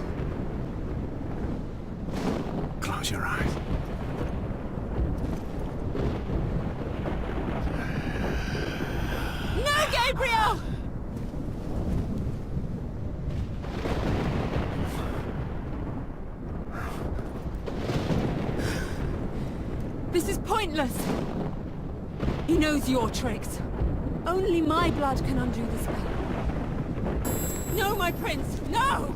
Close your eyes. No, Gabriel! This is pointless. He knows your tricks. Only my blood can undo the spell. No, my prince, no!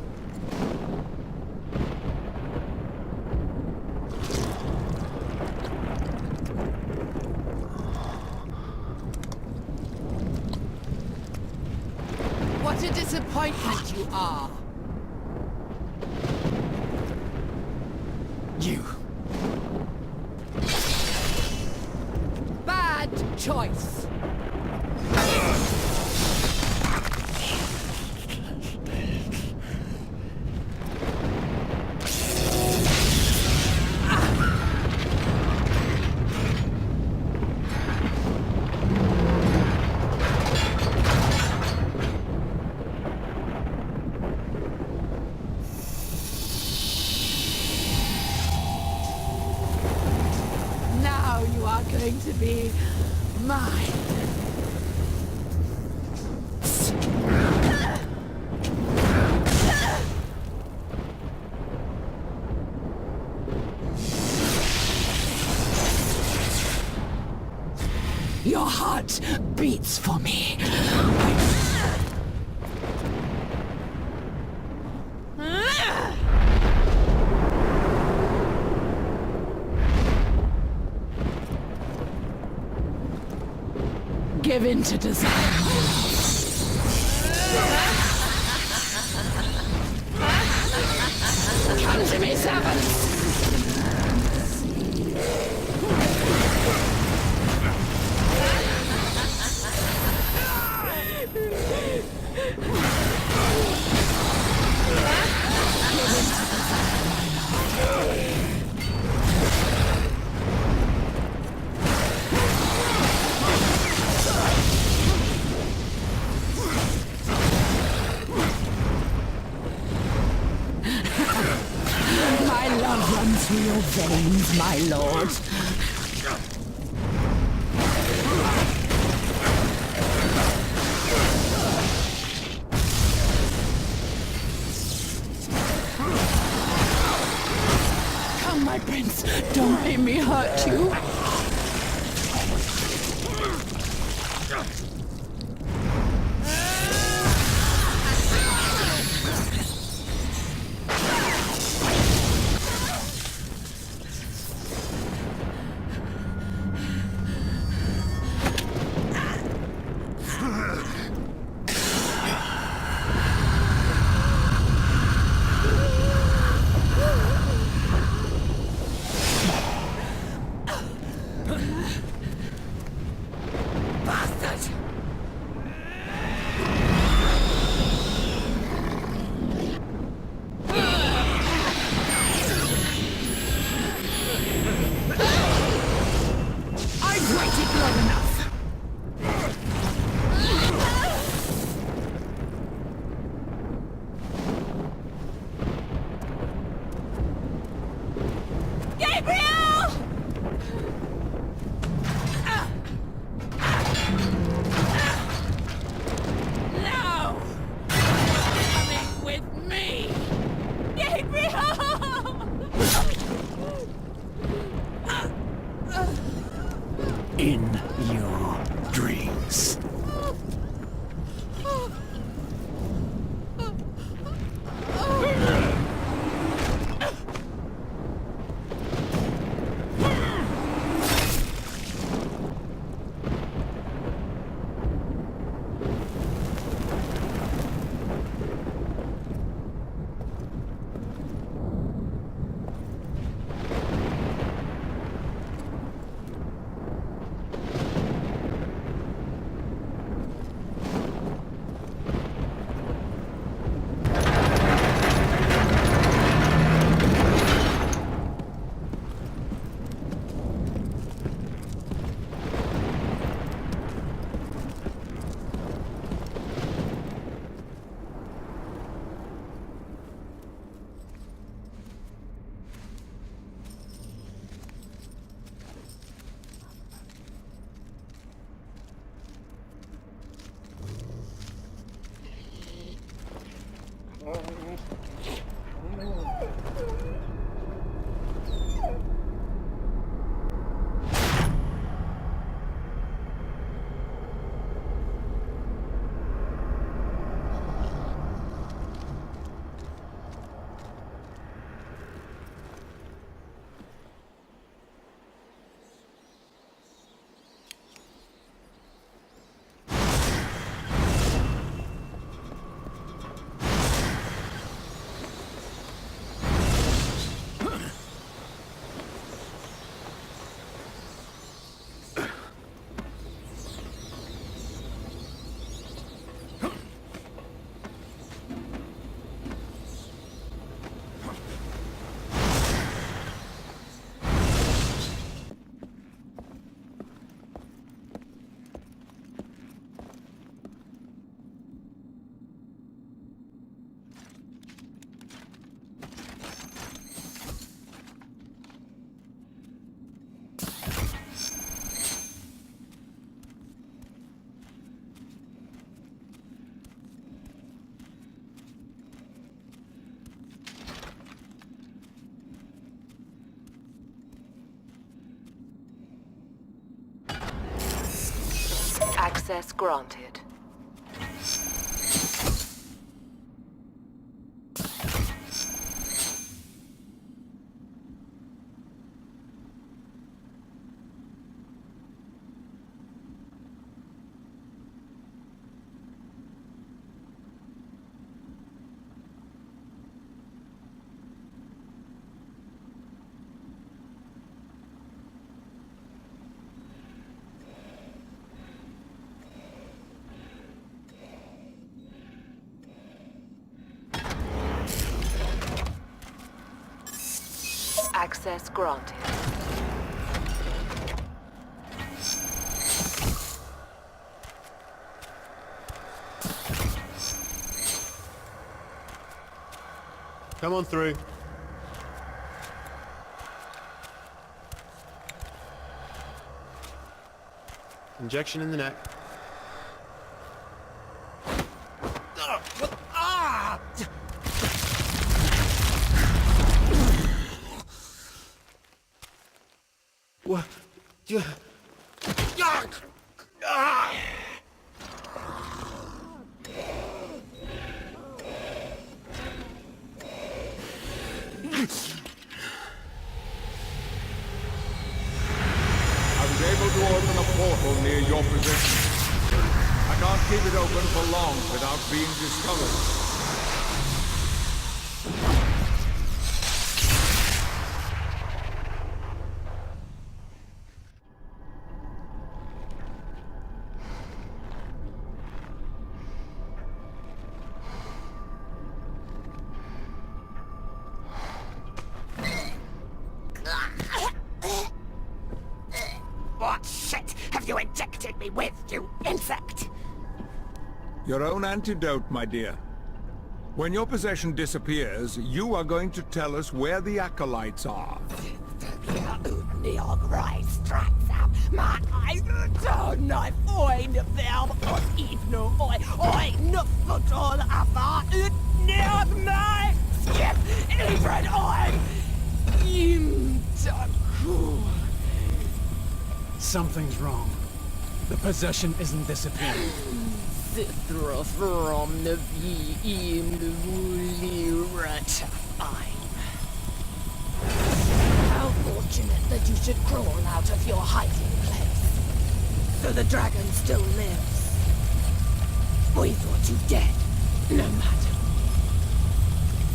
What a disappointment you are! You. Bad choice. Now you are going to be mine. Your heart beats for me. Give in to desire. Come to me, servants! My love runs through your veins, my lord. Come, my prince, don't make me hurt you. Bastard! Access granted. Access granted. Come on through. Injection in the neck. What? Open a portal near your position. I can't keep it open for long without being discovered. What shit have you injected me with, you insect? Your own antidote, my dear. When your possession disappears, you are going to tell us where the acolytes are. Something's wrong. The possession isn't disappearing. From the How fortunate that you should crawl out of your hiding place. So the dragon still lives. We thought you dead, no matter.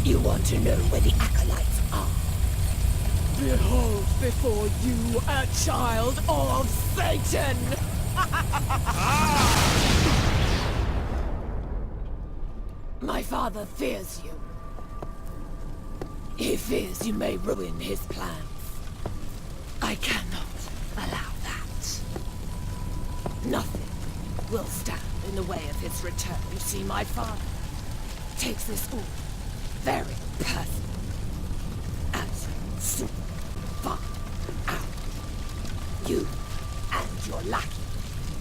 You want to know where the acolytes are? Behold before you a child of Satan! My father fears you. He fears you may ruin his plans. I cannot allow that. Nothing will stand in the way of his return. You see, my father takes this all very personally. As soon find out you and your lackey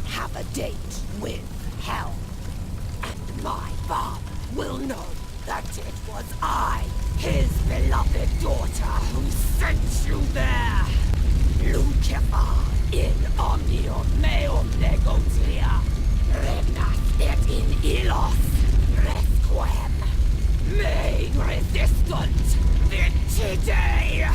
have a date with hell. And my father will know that it was I, his beloved daughter, who sent you there. Lucifer in omnium meum negotia, regnat et in illos resquem. May resistant vincide.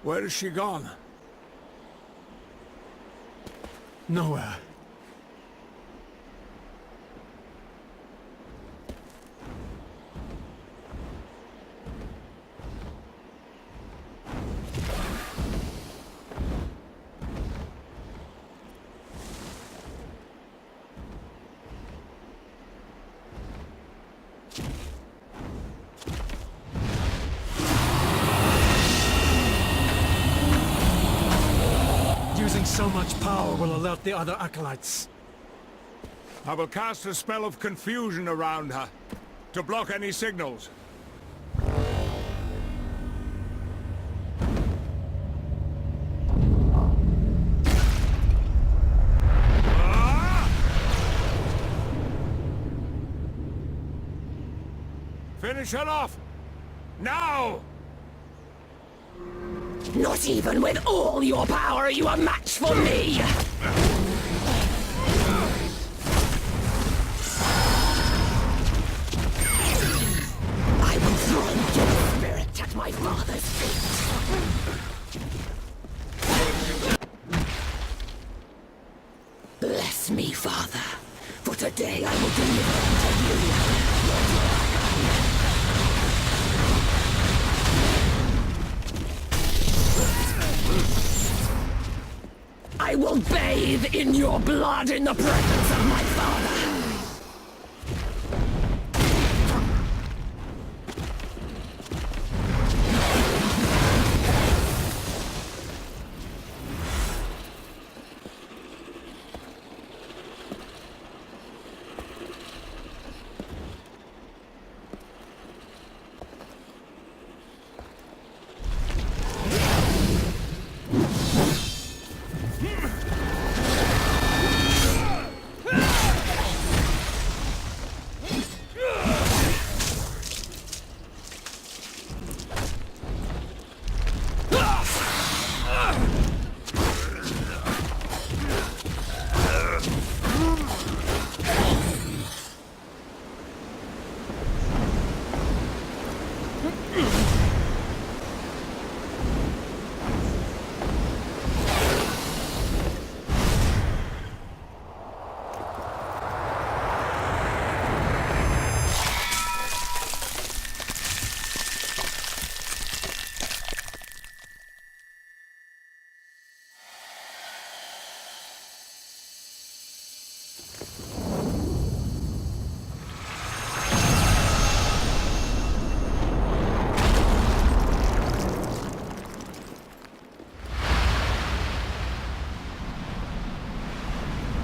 Where is she gone? Nowhere. so much power will alert the other acolytes. I will cast a spell of confusion around her, to block any signals. Finish her off! Now! Not even with all your power are you a match for me! I will throw your spirit at my father's feet. Bless me, Father, for today I will deliver unto you. I will bathe in your blood in the presence of my father.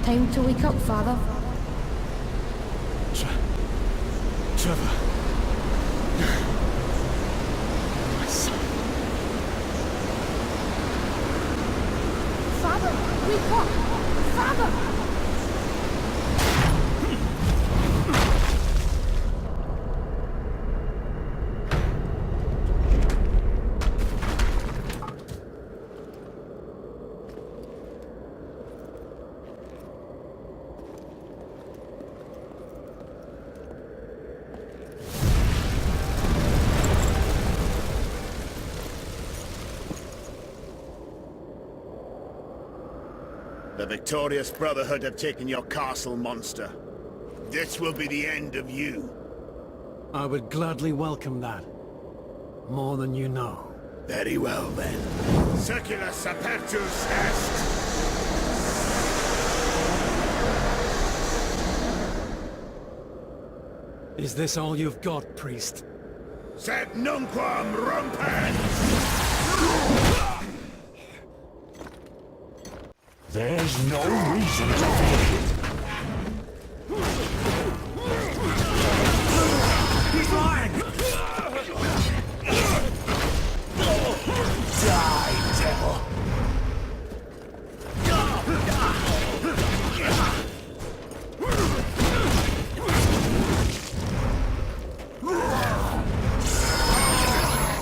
Time to wake up, Father. Trevor. My son. Father, wake up! Father! The victorious Brotherhood have taken your castle, monster. This will be the end of you. I would gladly welcome that. More than you know. Very well, then. Circulus apertus est! Is this all you've got, priest? Sed nunquam rompens! There's no reason to fear. He's lying! Die, devil!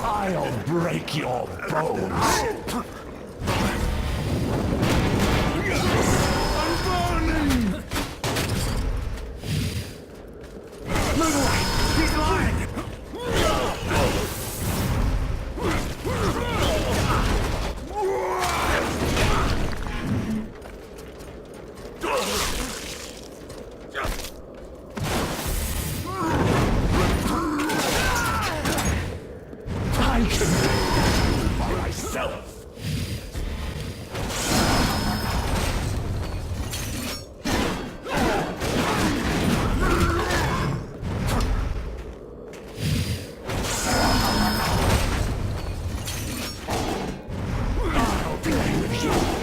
I'll break your bones!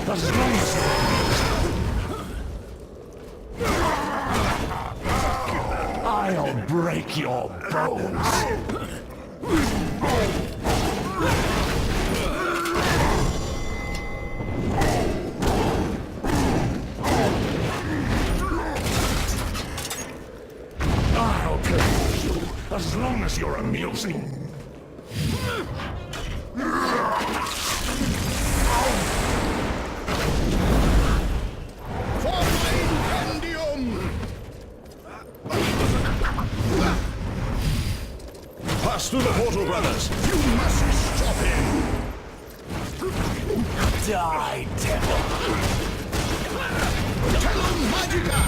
As long as break your bones. I'll play with you as long as you're amusing. Pass through the portal, brothers. You must stop him. Die, devil. Magica.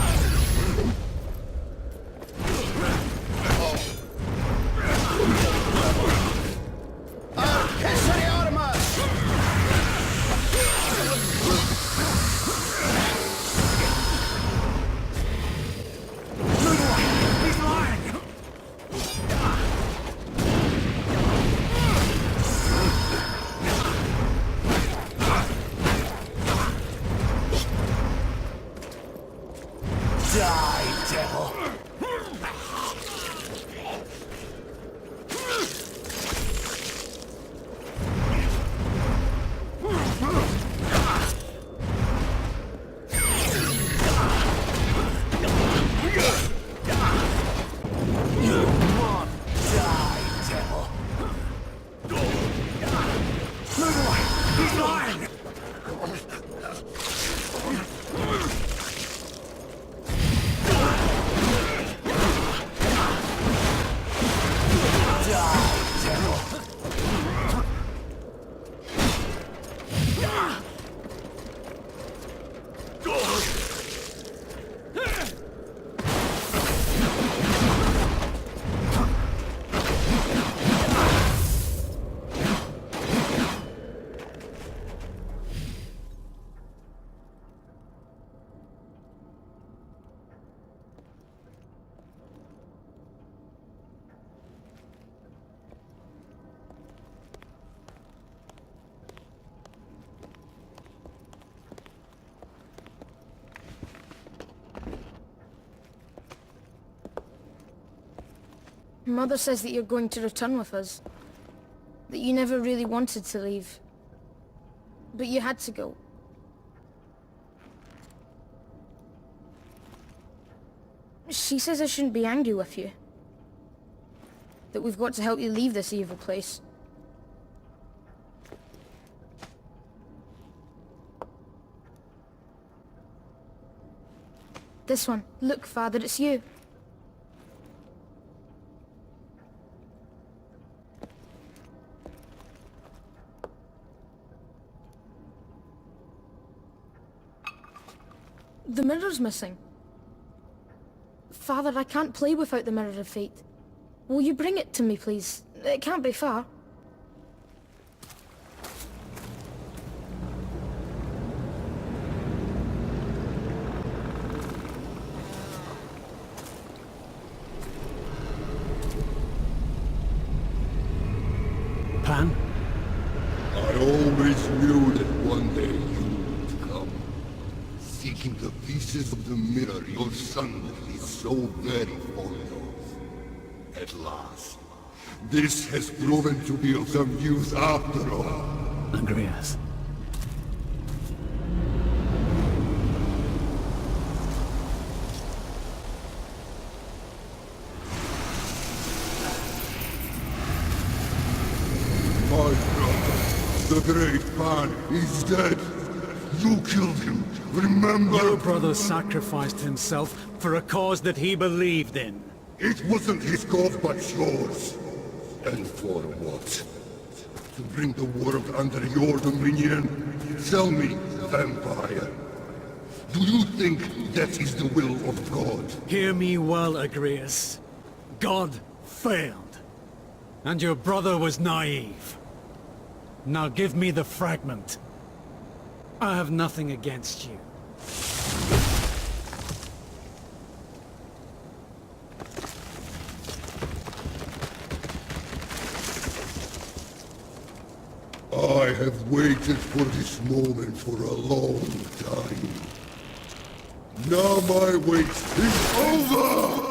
Mother says that you're going to return with us. That you never really wanted to leave. But you had to go. She says I shouldn't be angry with you. That we've got to help you leave this evil place. This one. Look, Father, it's you. The mirror's missing. Father, I can't play without the Mirror of Fate. Will you bring it to me, please? It can't be far. Pan? I always knew that one day you would come. Seeking the pieces of the mirror your son is so very fond of. At last. This has proven to be of some use after all. Andreas. My brother, the great Pan, is dead. You killed him, remember? Your brother sacrificed himself for a cause that he believed in. It wasn't his cause, but yours. And for what? To bring the world under your dominion? Tell me, vampire. Do you think that is the will of God? Hear me well, Agrias. God failed. And your brother was naive. Now give me the fragment. I have nothing against you. I have waited for this moment for a long time. Now my wait is over!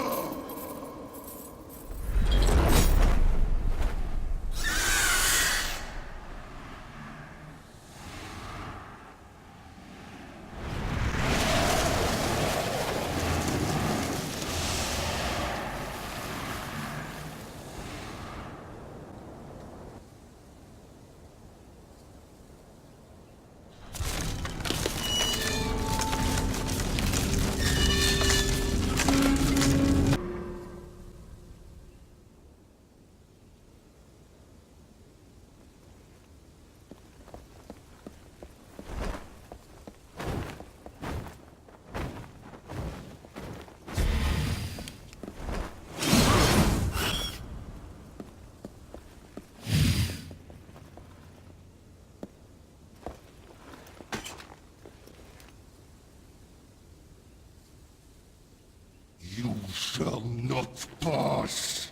shall not pass.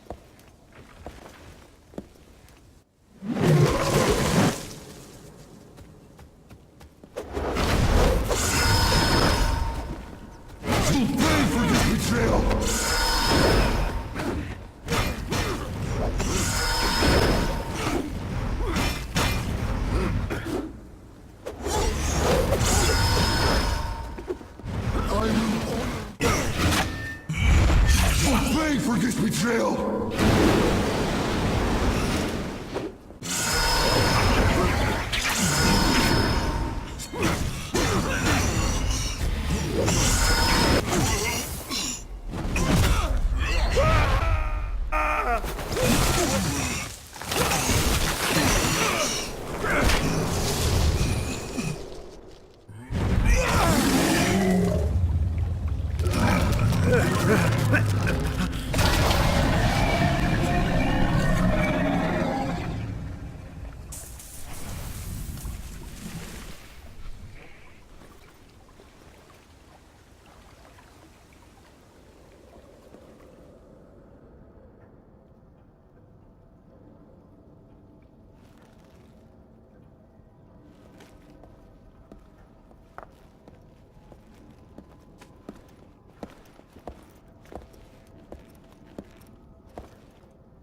You'll pay for this betrayal! For this betrayal!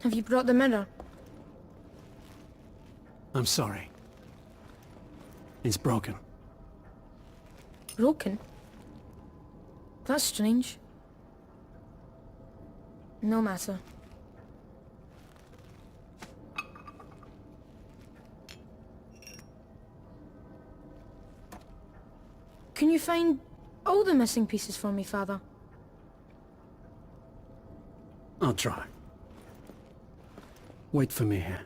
Have you brought the mirror? I'm sorry. It's broken. Broken? That's strange. No matter. Can you find all the missing pieces for me, Father? I'll try. Wait for me here.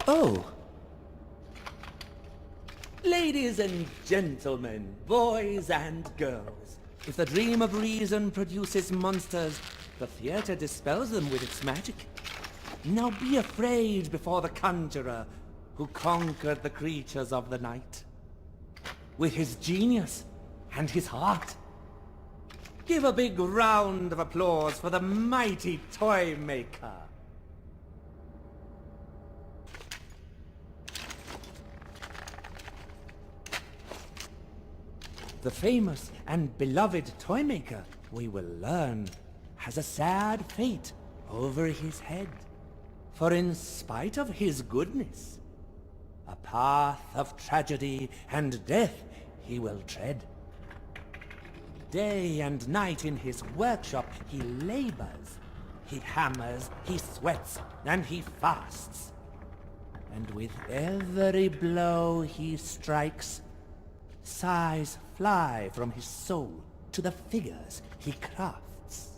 Oh. Ladies and gentlemen, boys and girls, if the dream of reason produces monsters, the theater dispels them with its magic. Now be afraid before the conjurer who conquered the creatures of the night. With his genius and his heart. Give a big round of applause for the mighty toy maker. The famous and beloved toy maker, we will learn, has a sad fate over his head. For in spite of his goodness, a path of tragedy and death he will tread. Day and night in his workshop he labors. He hammers, he sweats, and he fasts. And with every blow he strikes, sighs fly from his soul to the figures he crafts.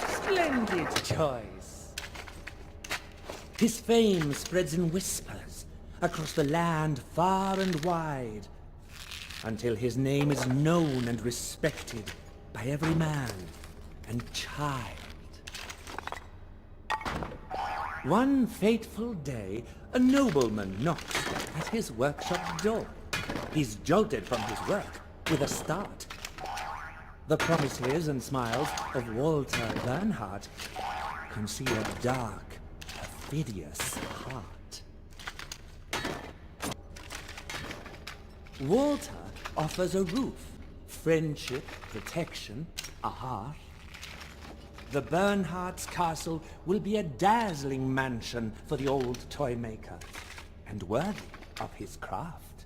Splendid choice. His fame spreads in whispers across the land far and wide, until his name is known and respected by every man and child. One fateful day, a nobleman knocks at his workshop door. He's jolted from his work with a start. The promises and smiles of Walter Bernhardt conceal a dark, perfidious heart. Walter offers a roof, friendship, protection, a hearth. The Bernhardt's castle will be a dazzling mansion for the old toy maker, and worthy of his craft.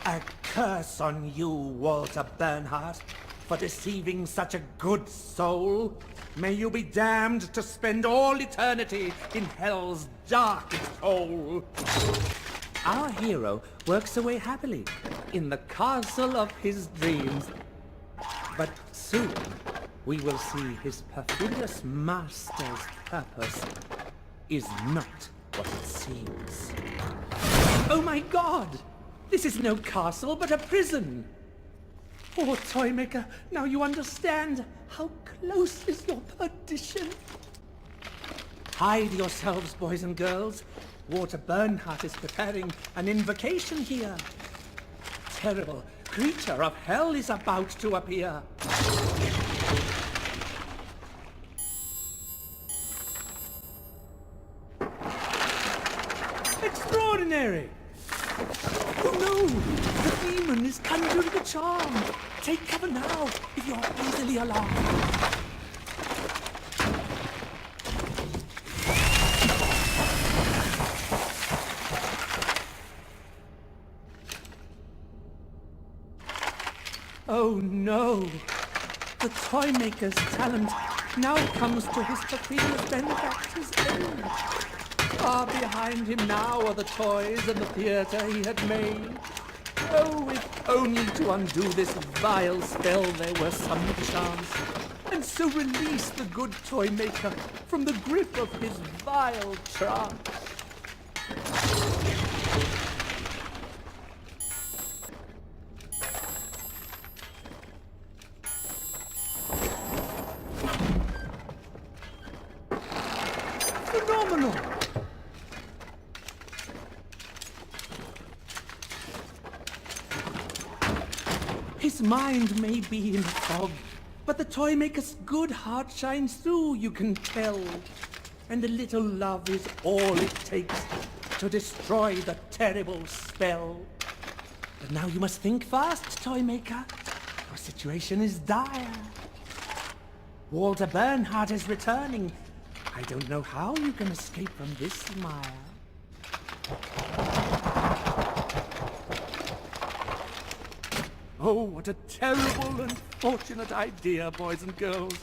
A curse on you, Walter Bernhardt, for deceiving such a good soul. May you be damned to spend all eternity in hell's darkest hole. Our hero works away happily in the castle of his dreams. But soon we will see his perfidious master's purpose is not what it seems. Oh my God! This is no castle, but a prison! Oh, Toymaker, now you understand how close is your perdition. Hide yourselves, boys and girls. Walter Bernhardt is preparing an invocation here. Terrible creature of hell is about to appear. Extraordinary! Oh no! The demon is conjuring the charm! Take cover now, if you're easily alarmed. Oh no! The Toymaker's talent now comes to his perfidious benefactor's aid. Far behind him now are the toys and the theatre he had made. Oh, if only to undo this vile spell there were some chance, and so release the good Toymaker from the grip of his vile trance. Phenomenal! His mind may be in a fog, but the Toymaker's good heart shines through, you can tell. And a little love is all it takes to destroy the terrible spell. But now you must think fast, Toymaker. Your situation is dire. Walter Bernhardt is returning. I don't know how you can escape from this mire. Oh, what a terrible and fortunate idea, boys and girls.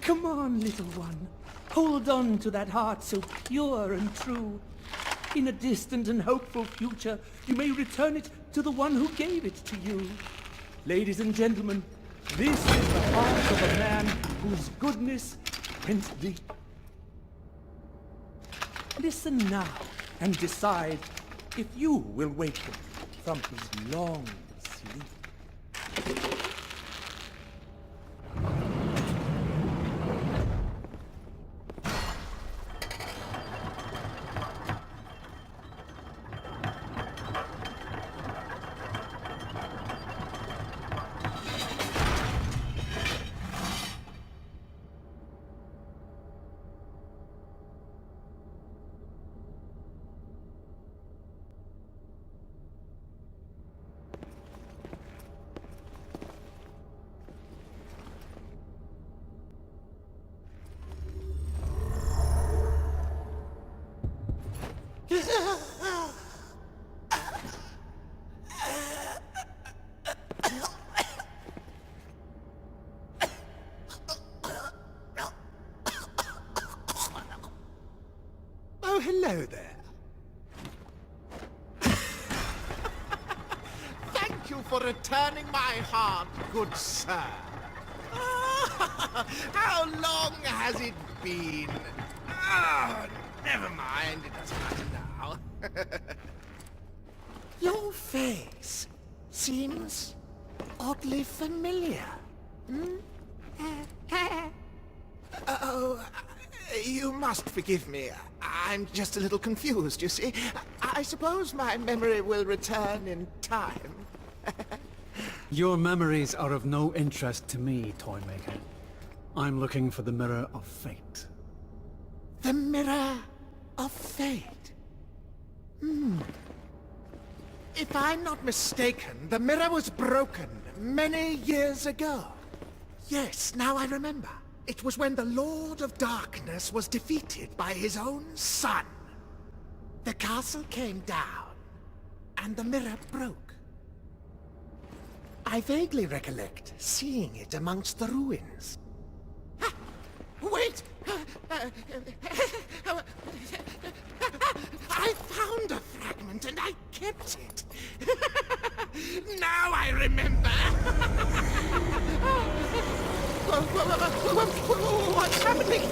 Come on, little one. Hold on to that heart so pure and true. In a distant and hopeful future, you may return it to the one who gave it to you. Ladies and gentlemen, this is the heart of a man whose goodness went deep. Listen now and decide if you will wake him from his long sleep. Oh, hello there. Thank you for returning my heart, good sir. How long has it been? Never mind, it doesn't matter now. Your face seems oddly familiar. Oh, you must forgive me. I'm just a little confused, you see. I suppose my memory will return in time. Your memories are of no interest to me, Toymaker. I'm looking for the Mirror of Fate. The Mirror of Fate? If I'm not mistaken, the mirror was broken many years ago. Yes, now I remember. It was when the Lord of Darkness was defeated by his own son. The castle came down, and the mirror broke. I vaguely recollect seeing it amongst the ruins. Wait! I found a fragment and I kept it. Now I remember. What's happening?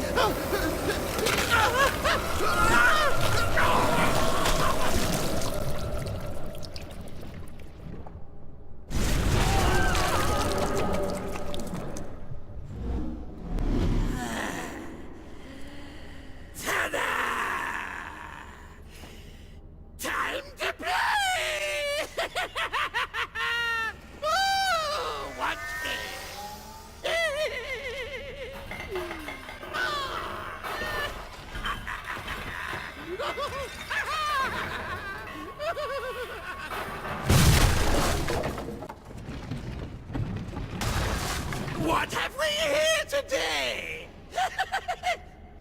What have we here today?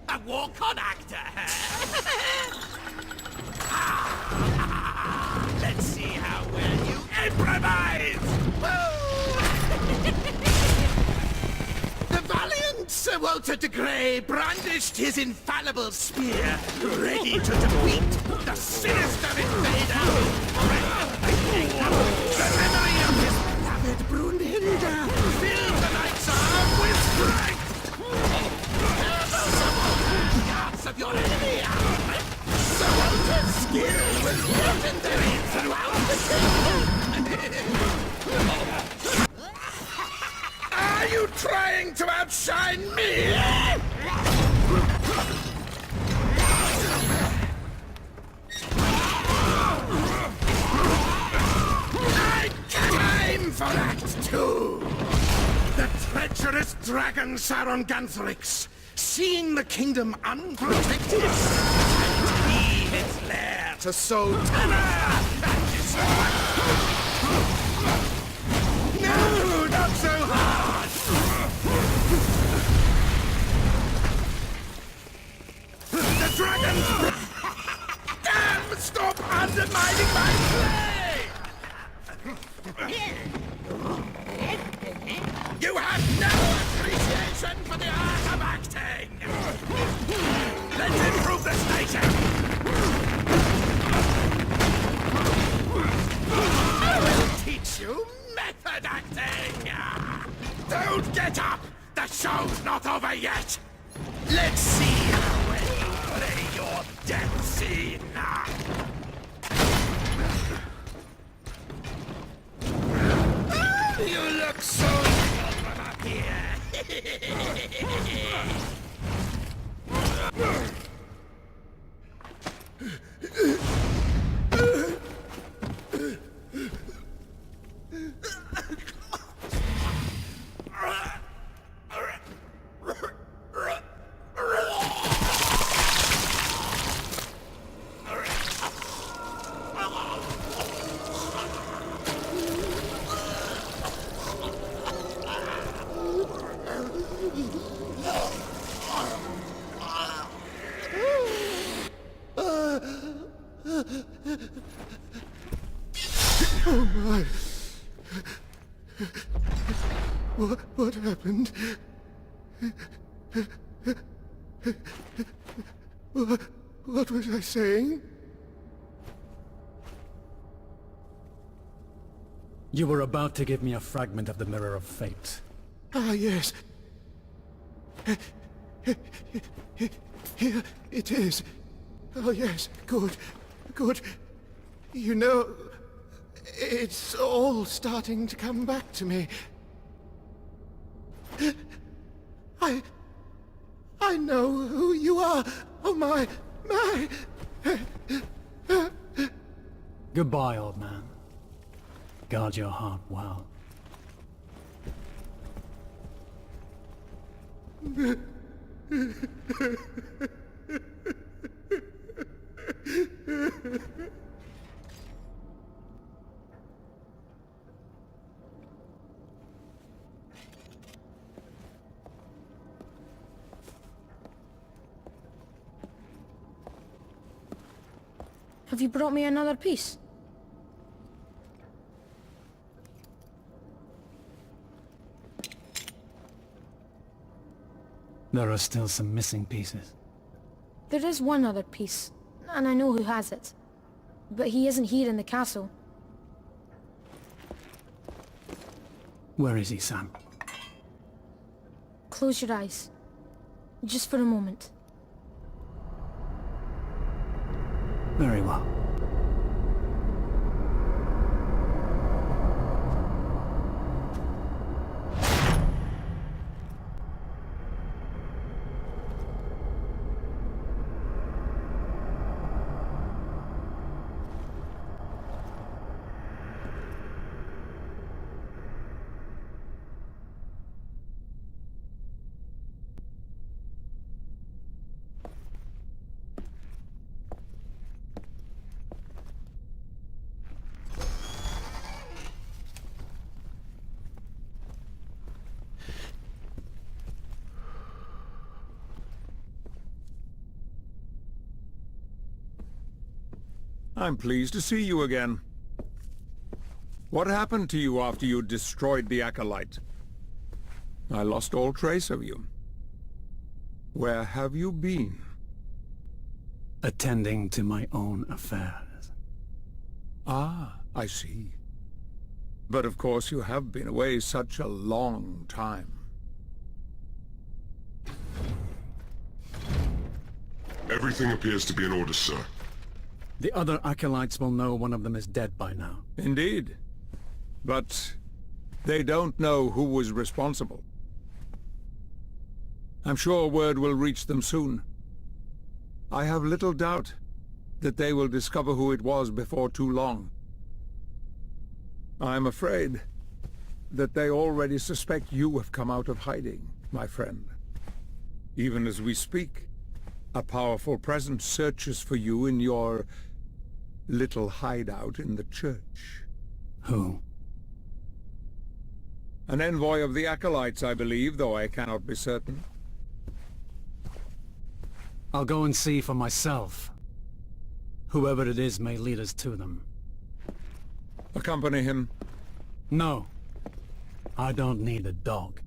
A walk-on actor, Let's see how well you improvise! The valiant Sir Walter de Grey brandished his infallible spear, ready to defeat the sinister invader. The memory of his beloved Brunhilde filled the knight's arm with strength. Of your enemy, Sir Walter's skill was legendary throughout the kingdom. Are you trying to outshine me? Time for Act 2! The treacherous dragon Saron Ganthrix, seeing the kingdom unprotected, and he its lair to sow terror and destruction. No, not so hard! The dragon's... Damn! Stop undermining my play! You have no appreciation for the art of acting! Let's improve the station! I will teach you method acting! Don't get up! The show's not over yet! Let's see how well you play your death scene! You look so good from up here! Oh my. What happened? What was I saying? You were about to give me a fragment of the Mirror of Fate. Ah, yes. Here it is. Oh, yes. Good. Good. You know, it's all starting to come back to me. I know who you are. Oh, my. Goodbye, old man. Guard your heart well. Have you brought me another piece? There are still some missing pieces. There is one other piece, and I know who has it. But he isn't here in the castle. Where is he, Sam? Close your eyes. Just for a moment. Very well. I'm pleased to see you again. What happened to you after you destroyed the Acolyte? I lost all trace of you. Where have you been? Attending to my own affairs. Ah, I see. But of course you have been away such a long time. Everything appears to be in order, sir. The other acolytes will know one of them is dead by now. Indeed. But they don't know who was responsible. I'm sure word will reach them soon. I have little doubt that they will discover who it was before too long. I'm afraid that they already suspect you have come out of hiding, my friend. Even as we speak, a powerful presence searches for you in your little hideout in the church. Who? An envoy of the Acolytes, I believe, though I cannot be certain. I'll go and see for myself. Whoever it is may lead us to them. Accompany him? No. I don't need a dog.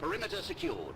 Perimeter secured.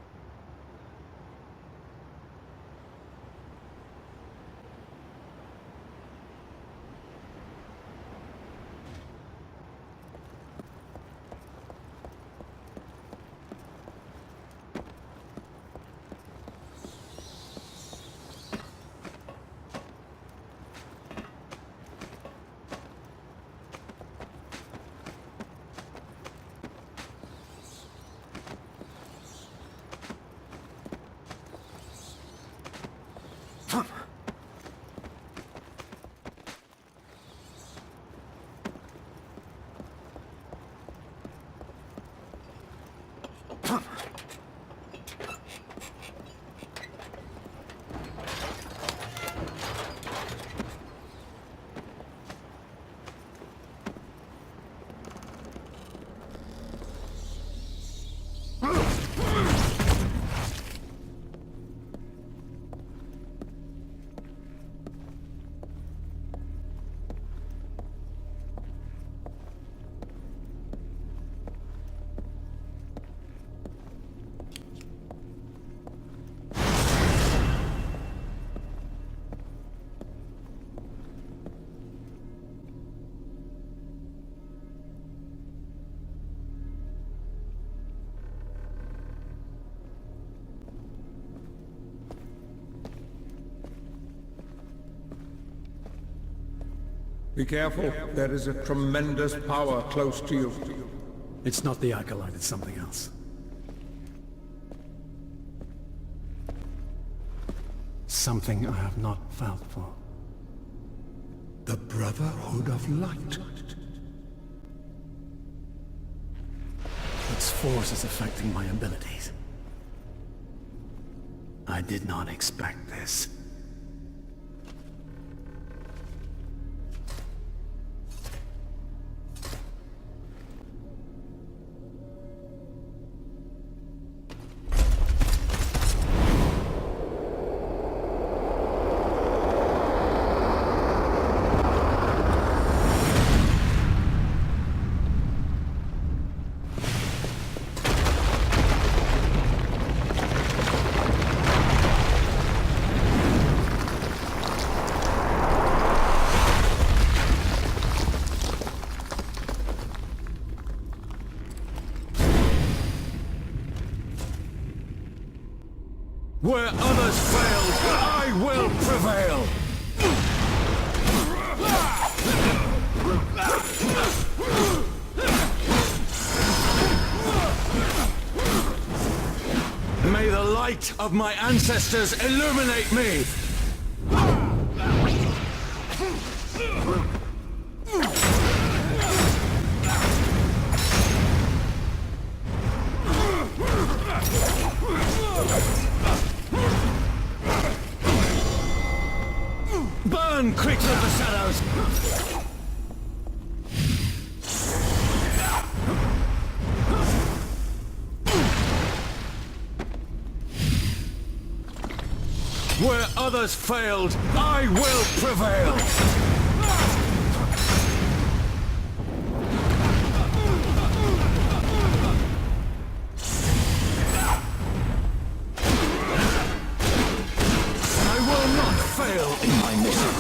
Be careful. There is a tremendous power close to you. It's not the Acolyte, it's something else. Something I have not felt for. The Brotherhood of Light. Its force is affecting my abilities. I did not expect this. Where others failed, I will prevail! May the light of my ancestors illuminate me! Burn, creature of the shadows! Where others failed, I will prevail! I will not fail in my mission.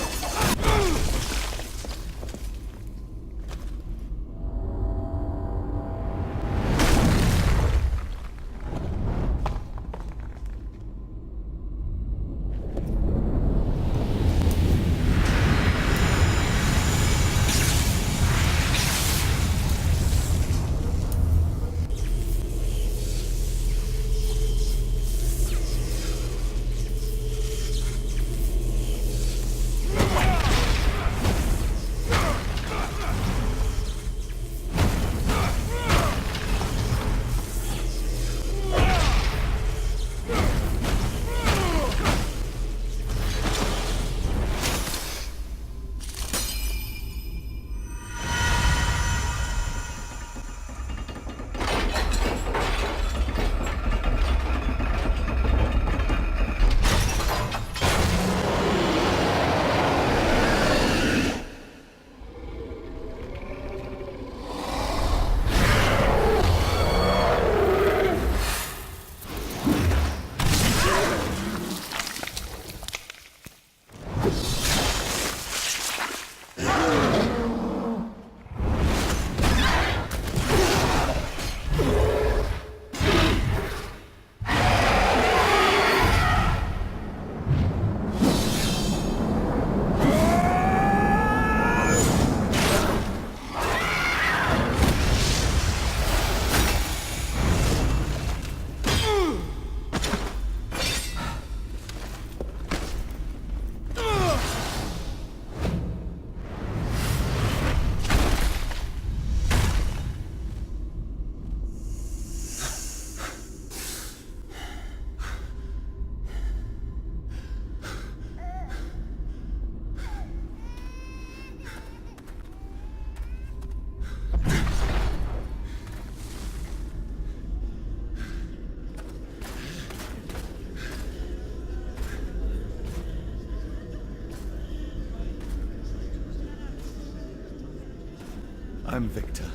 I'm Victor.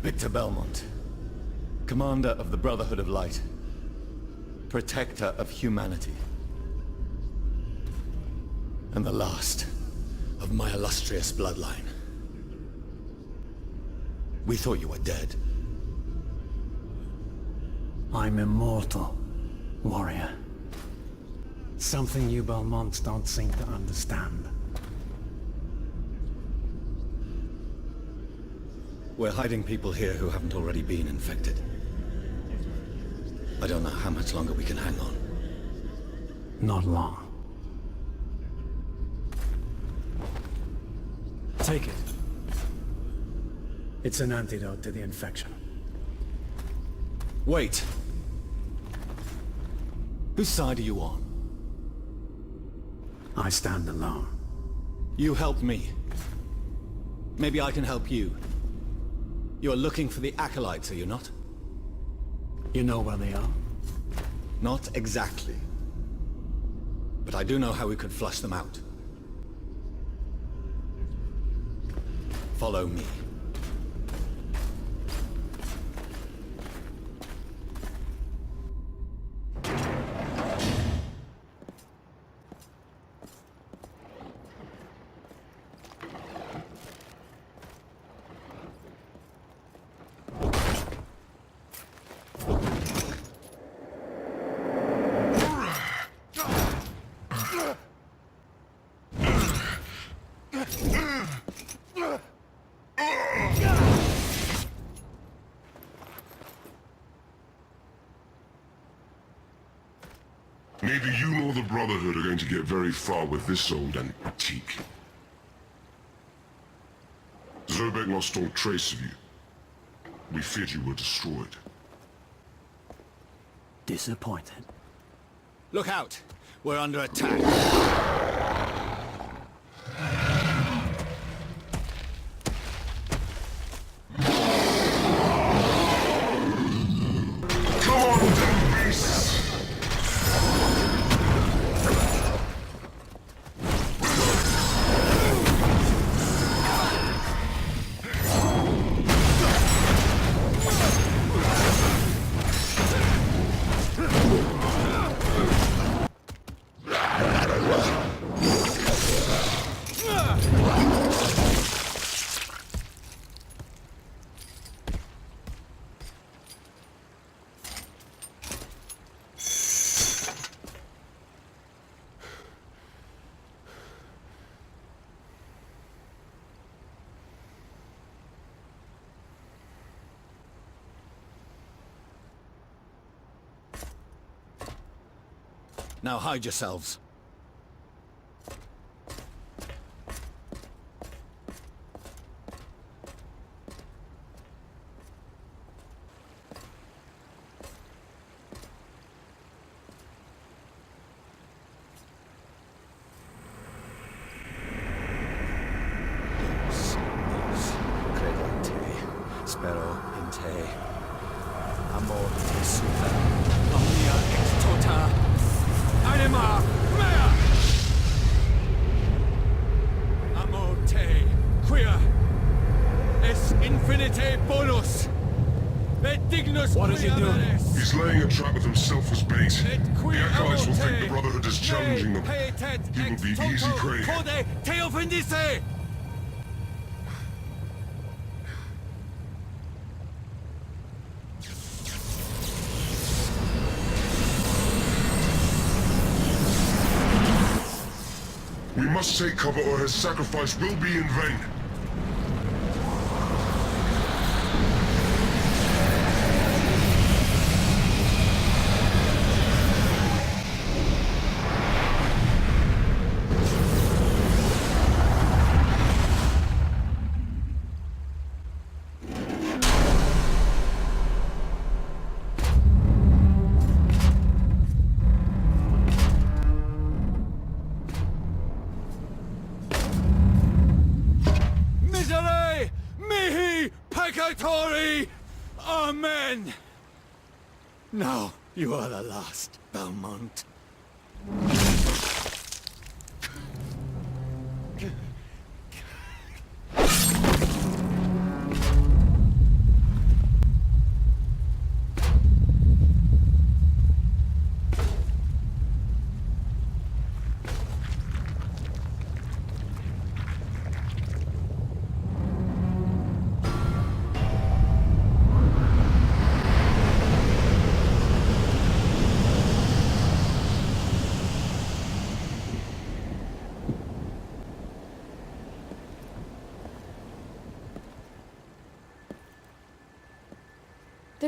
Victor Belmont. Commander of the Brotherhood of Light. Protector of humanity. And the last of my illustrious bloodline. We thought you were dead. I'm immortal, warrior. Something you Belmonts don't seem to understand. We're hiding people here who haven't already been infected. I don't know how much longer we can hang on. Not long. Take it. It's an antidote to the infection. Wait. Whose side are you on? I stand alone. You helped me. Maybe I can help you. You're looking for the Acolytes, are you not? You know where they are? Not exactly. But I do know how we could flush them out. Follow me. Neither you nor the Brotherhood are going to get very far with this old antique. Zobek lost all trace of you. We feared you were destroyed. Disappointed. Look out! We're under attack. Now hide yourselves. Spero in te. Amor super. Omnia ex tota. Anima mea! Amor te, quia es infinite bonus. Bedignus. What is he doing? He's laying a trap with himself as bait. The Acolytes will think the Brotherhood is challenging them. He will be easy prey. Te offendisse! We must take cover or his sacrifice will be in vain. Amen! Now you are the last, Belmont.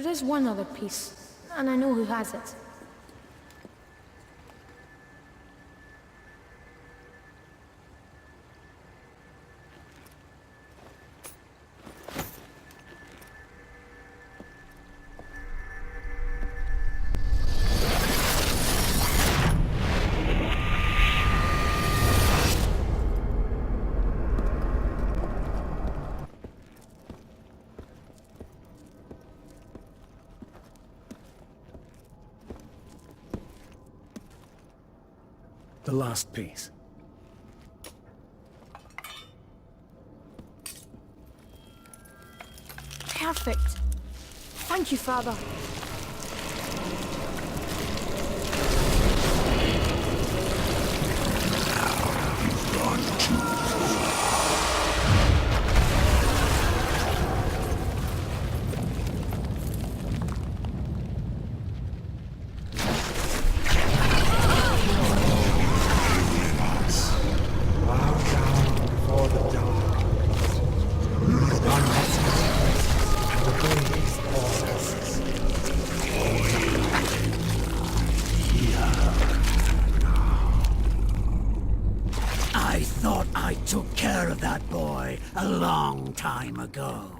There is one other piece, and I know who has it. The last piece. Perfect. Thank you, Father. I thought I took care of that boy a long time ago.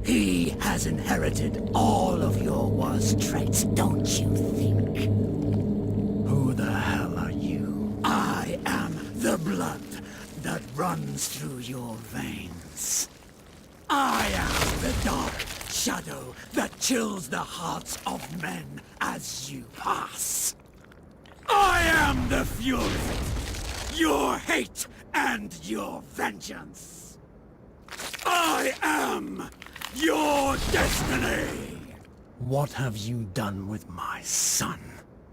He has inherited all of your worst traits, don't you think? Who the hell are you? I am the blood that runs through your veins. I am the dark shadow that chills the hearts of men as you pass. I am the fury, your hate and your vengeance. I am your destiny. What have you done with my son?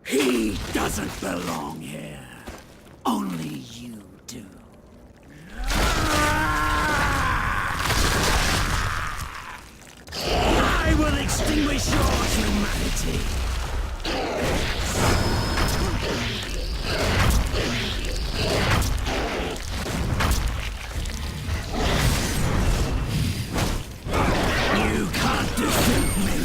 He doesn't belong here. Only you do. I will extinguish your humanity. You can't defeat me.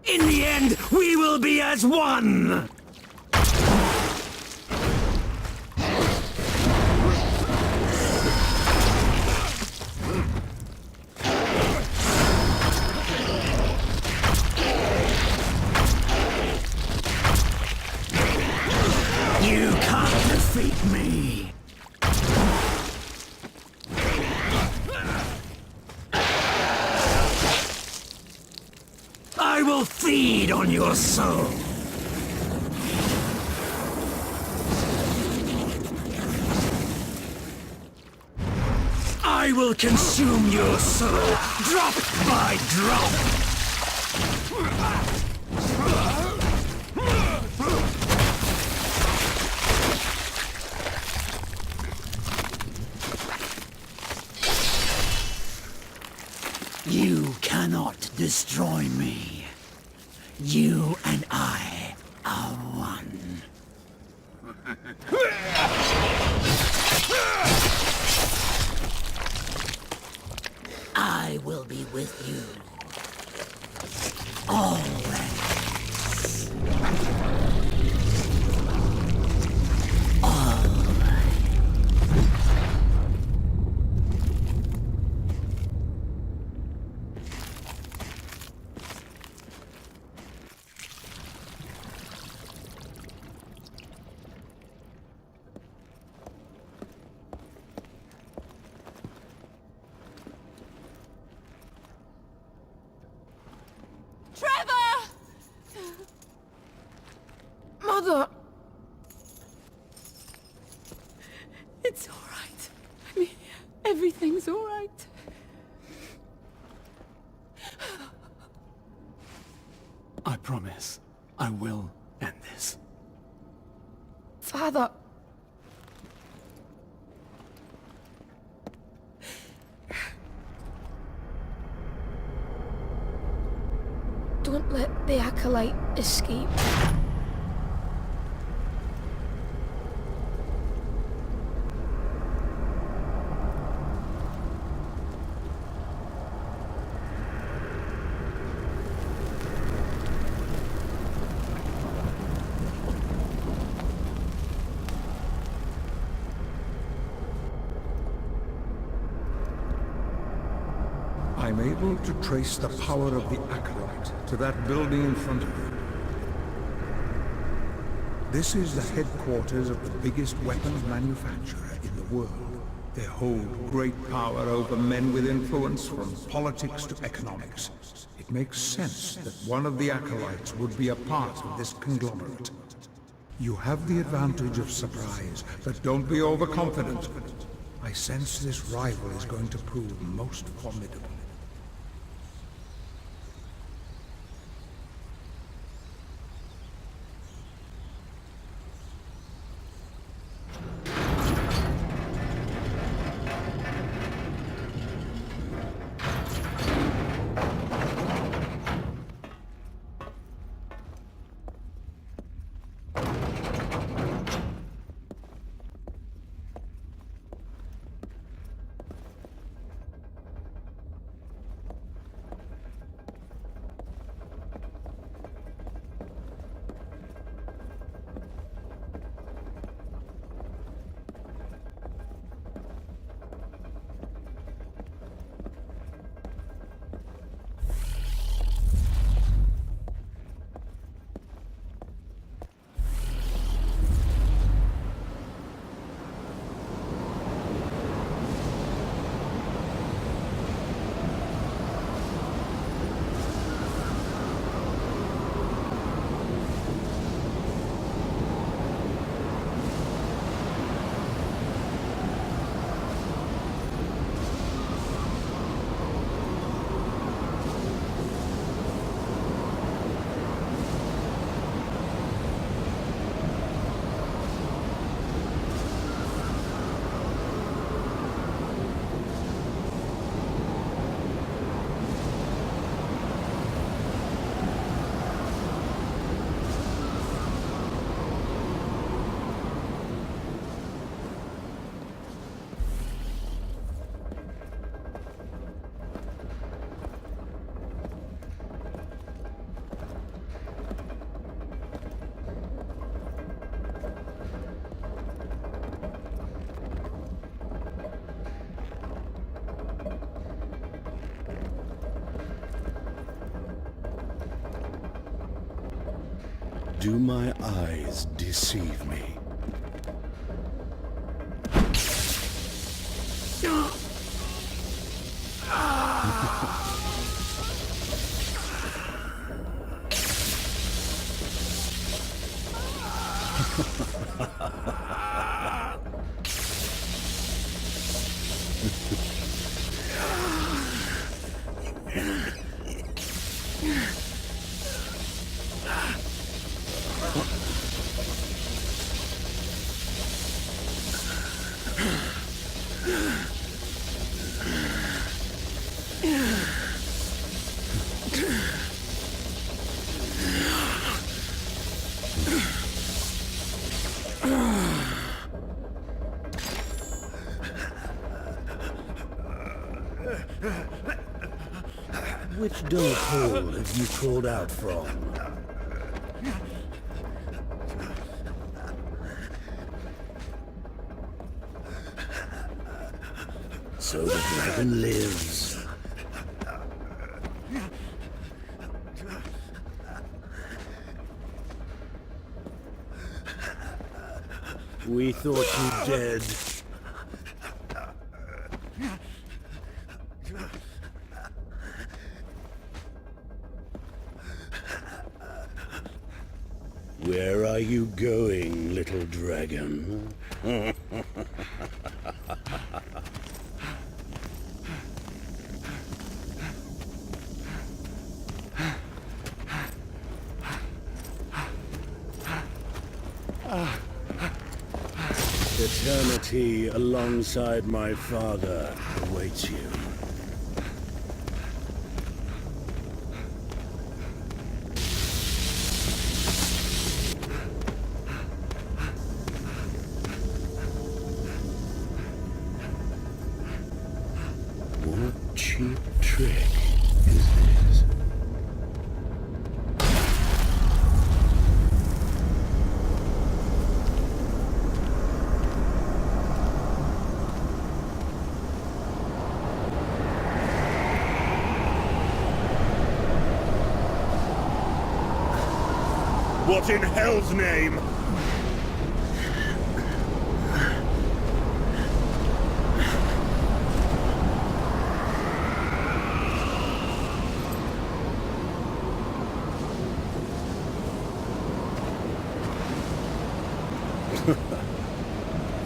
In the end, we will be as one! You can't defeat me! I will feed on your soul. I will consume your soul, drop by drop. You cannot destroy me. You and I are one. I will be with you. Always. It's all right. I mean, everything's all right. I promise I will end this. Father... Don't let the Acolyte escape. I'm able to trace the power of the Acolyte to that building in front of you. This is the headquarters of the biggest weapons manufacturer in the world. They hold great power over men with influence from politics to economics. It makes sense that one of the Acolytes would be a part of this conglomerate. You have the advantage of surprise, but don't be overconfident. I sense this rival is going to prove most formidable. Do my eyes deceive me? Which dark hole have you crawled out from? So the dragon lives. We thought you dead. Where are you you going, little dragon? Eternity alongside my father awaits you. What cheap trick is this? What in hell's name?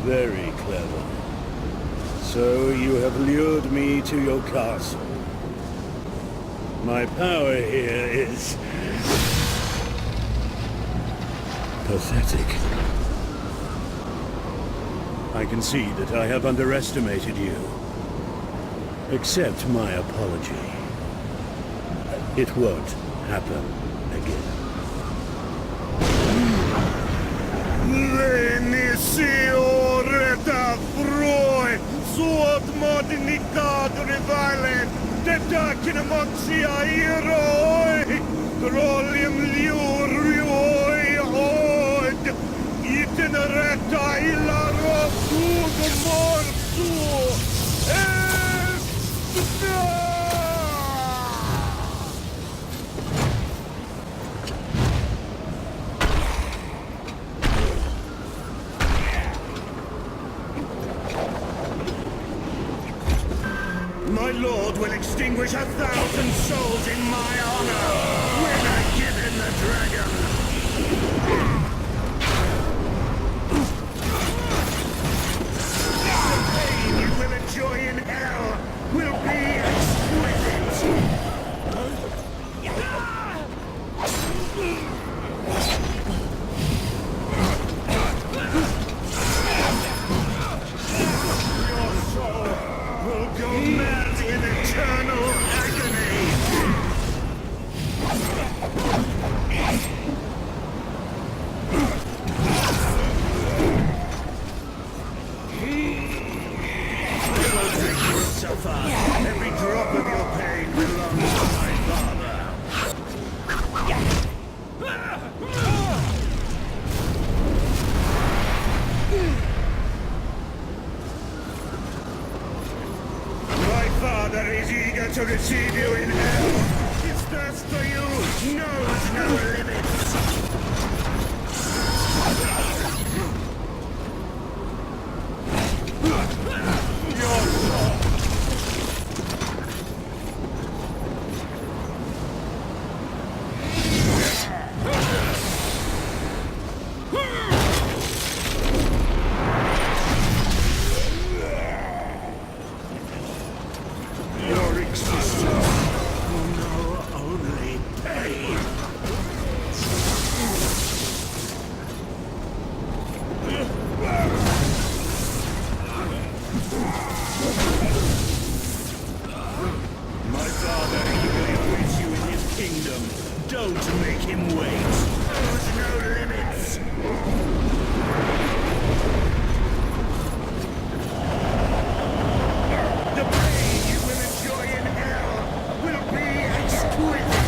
Very clever. So you have lured me to your castle. My power here is pathetic. I concede that I have underestimated you. Accept my apology. It won't happen again. Venisioreta froi, suot modnicad rivalen, tetakina moxia iroi, trollium liurioi od, itinereta ilaro sud morsu, My lord will extinguish 1,000 souls in my honor. Winner, give him the dragon. The pain you will enjoy in hell will be exquisite. Your soul will go mad in eternal agony! You will suffer. Every drop of your pain belongs to my father. My father is eager to receive you in hell. His thirst for you knows no limits. Your soul. Your existence will know only pain. My father eagerly awaits you in his kingdom. Don't make him wait. There's no limits. The pain you will enjoy in hell will be exquisite.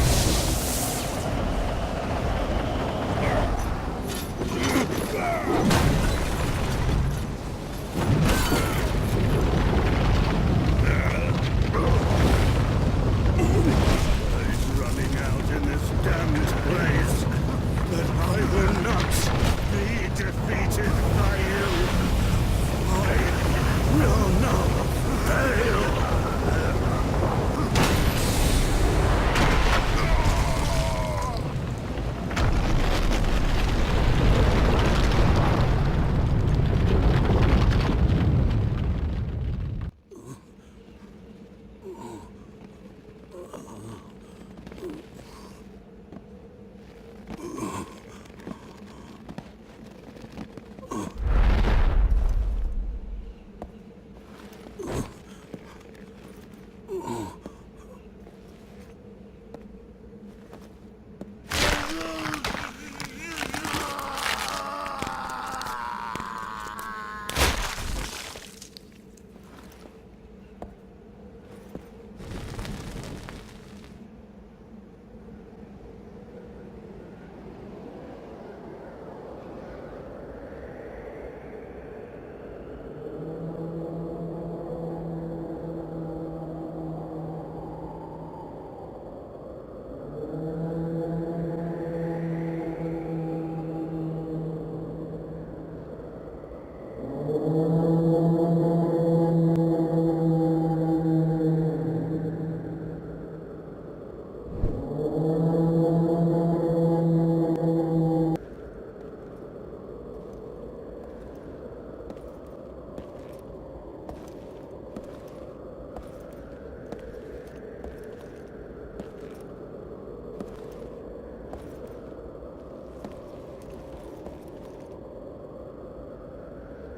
Blood's running out in this damned place.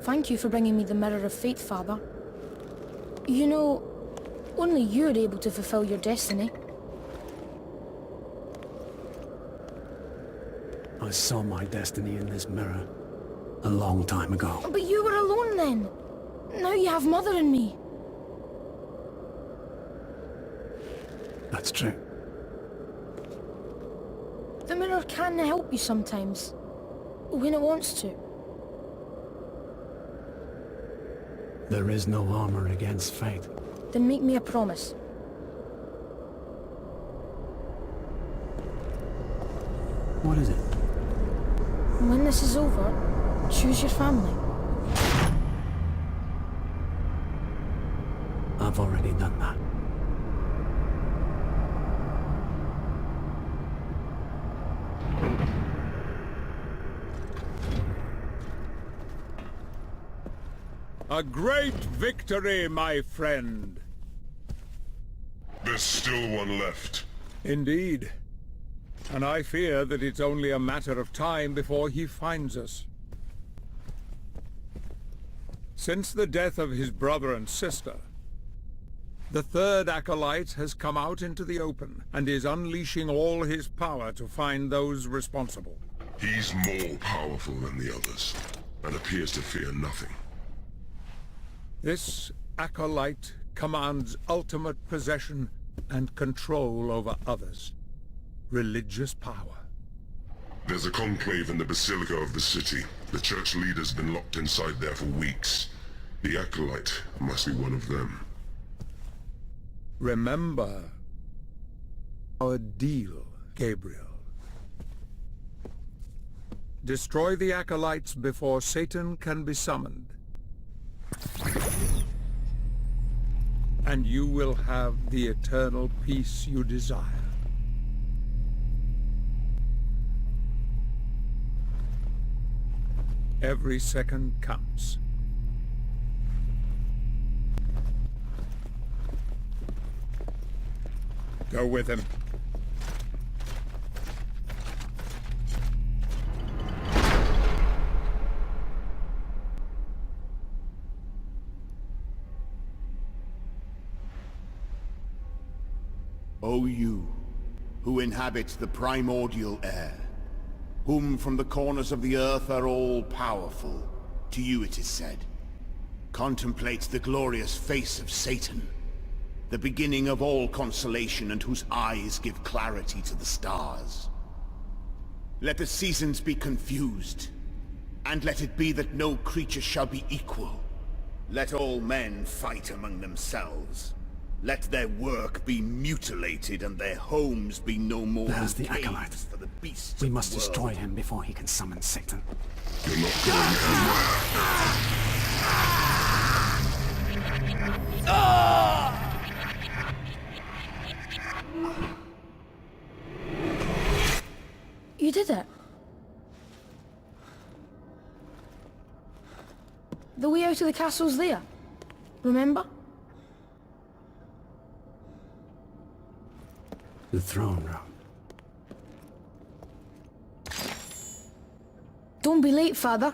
Thank you for bringing me the Mirror of Fate, Father. You know, only you are able to fulfill your destiny. I saw my destiny in this mirror a long time ago. But you were alone then. Now you have Mother and me. That's true. The mirror can help you sometimes. When it wants to. There is no armor against fate. Then make me a promise. What is it? When this is over, choose your family. I've already done that. A great victory, my friend. There's still one left. Indeed. And I fear that it's only a matter of time before he finds us. Since the death of his brother and sister, the third acolyte has come out into the open and is unleashing all his power to find those responsible. He's more powerful than the others, and appears to fear nothing. This acolyte commands ultimate possession and control over others. Religious power. There's a conclave in the Basilica of the city. The church leader's been locked inside there for weeks. The acolyte must be one of them. Remember our deal, Gabriel. Destroy the acolytes before Satan can be summoned. And you will have the eternal peace you desire. Every second counts. Go with him. O you, who inhabit the primordial air, whom from the corners of the earth are all powerful, to you it is said, contemplate the glorious face of Satan, the beginning of all consolation and whose eyes give clarity to the stars. Let the seasons be confused, and let it be that no creature shall be equal. Let all men fight among themselves. Let their work be mutilated and their homes be no more There's than the acolyte. caves for the beasts We of must the world. destroy him before he can summon Satan. You're not going You did it. The way out of the castle's there. Remember? The throne room. Don't be late, Father.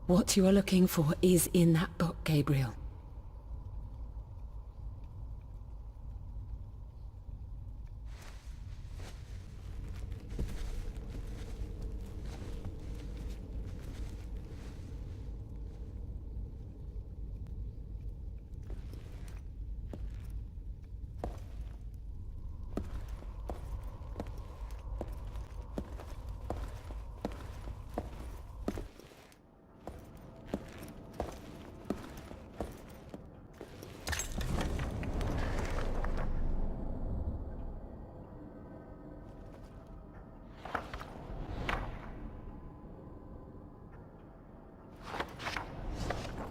What you are looking for is in that book, Gabriel.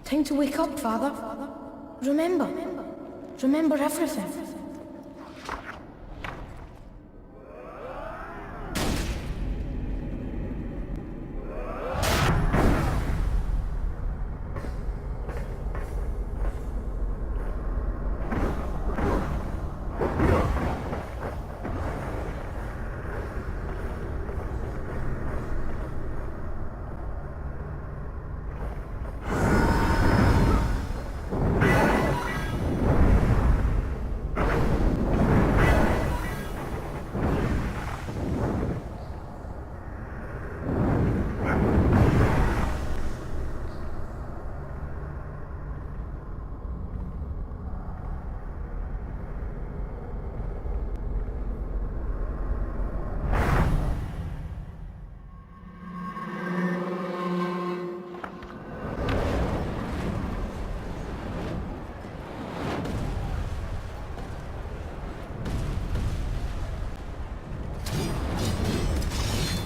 Time to wake up, Father. Remember. Remember everything.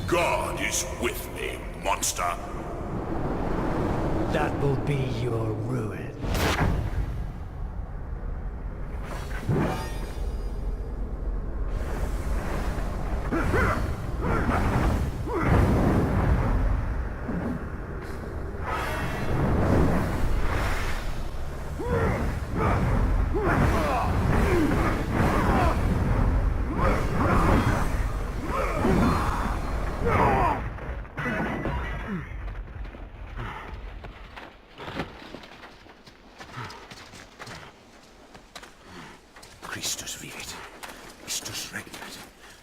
God is with me, monster. That will be your ruin. Christus vivit. Christus regnat.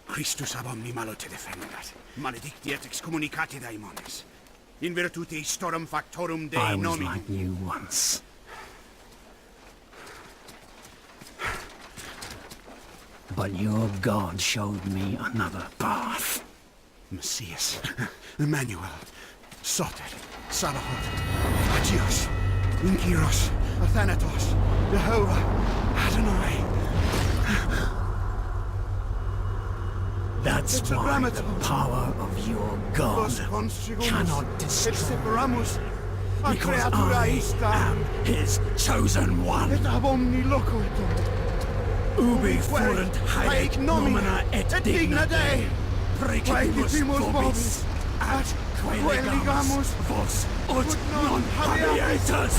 Christus ab omni malo te defendat. Maledictiet excommunicati daimones. In virtute istorum factorum Dei I was nomini. like you once. But your God showed me another path. Messias, Emmanuel, Soter, Sabaoth, Agios, Inkyros, Athanatos, Jehovah, Adonai. That's why the power of your God cannot destroy. Because I am his chosen one. Ubi fuerunt haec nomina et digna Dei, praecipimus vobis, at quae legamus vos ut non habietus.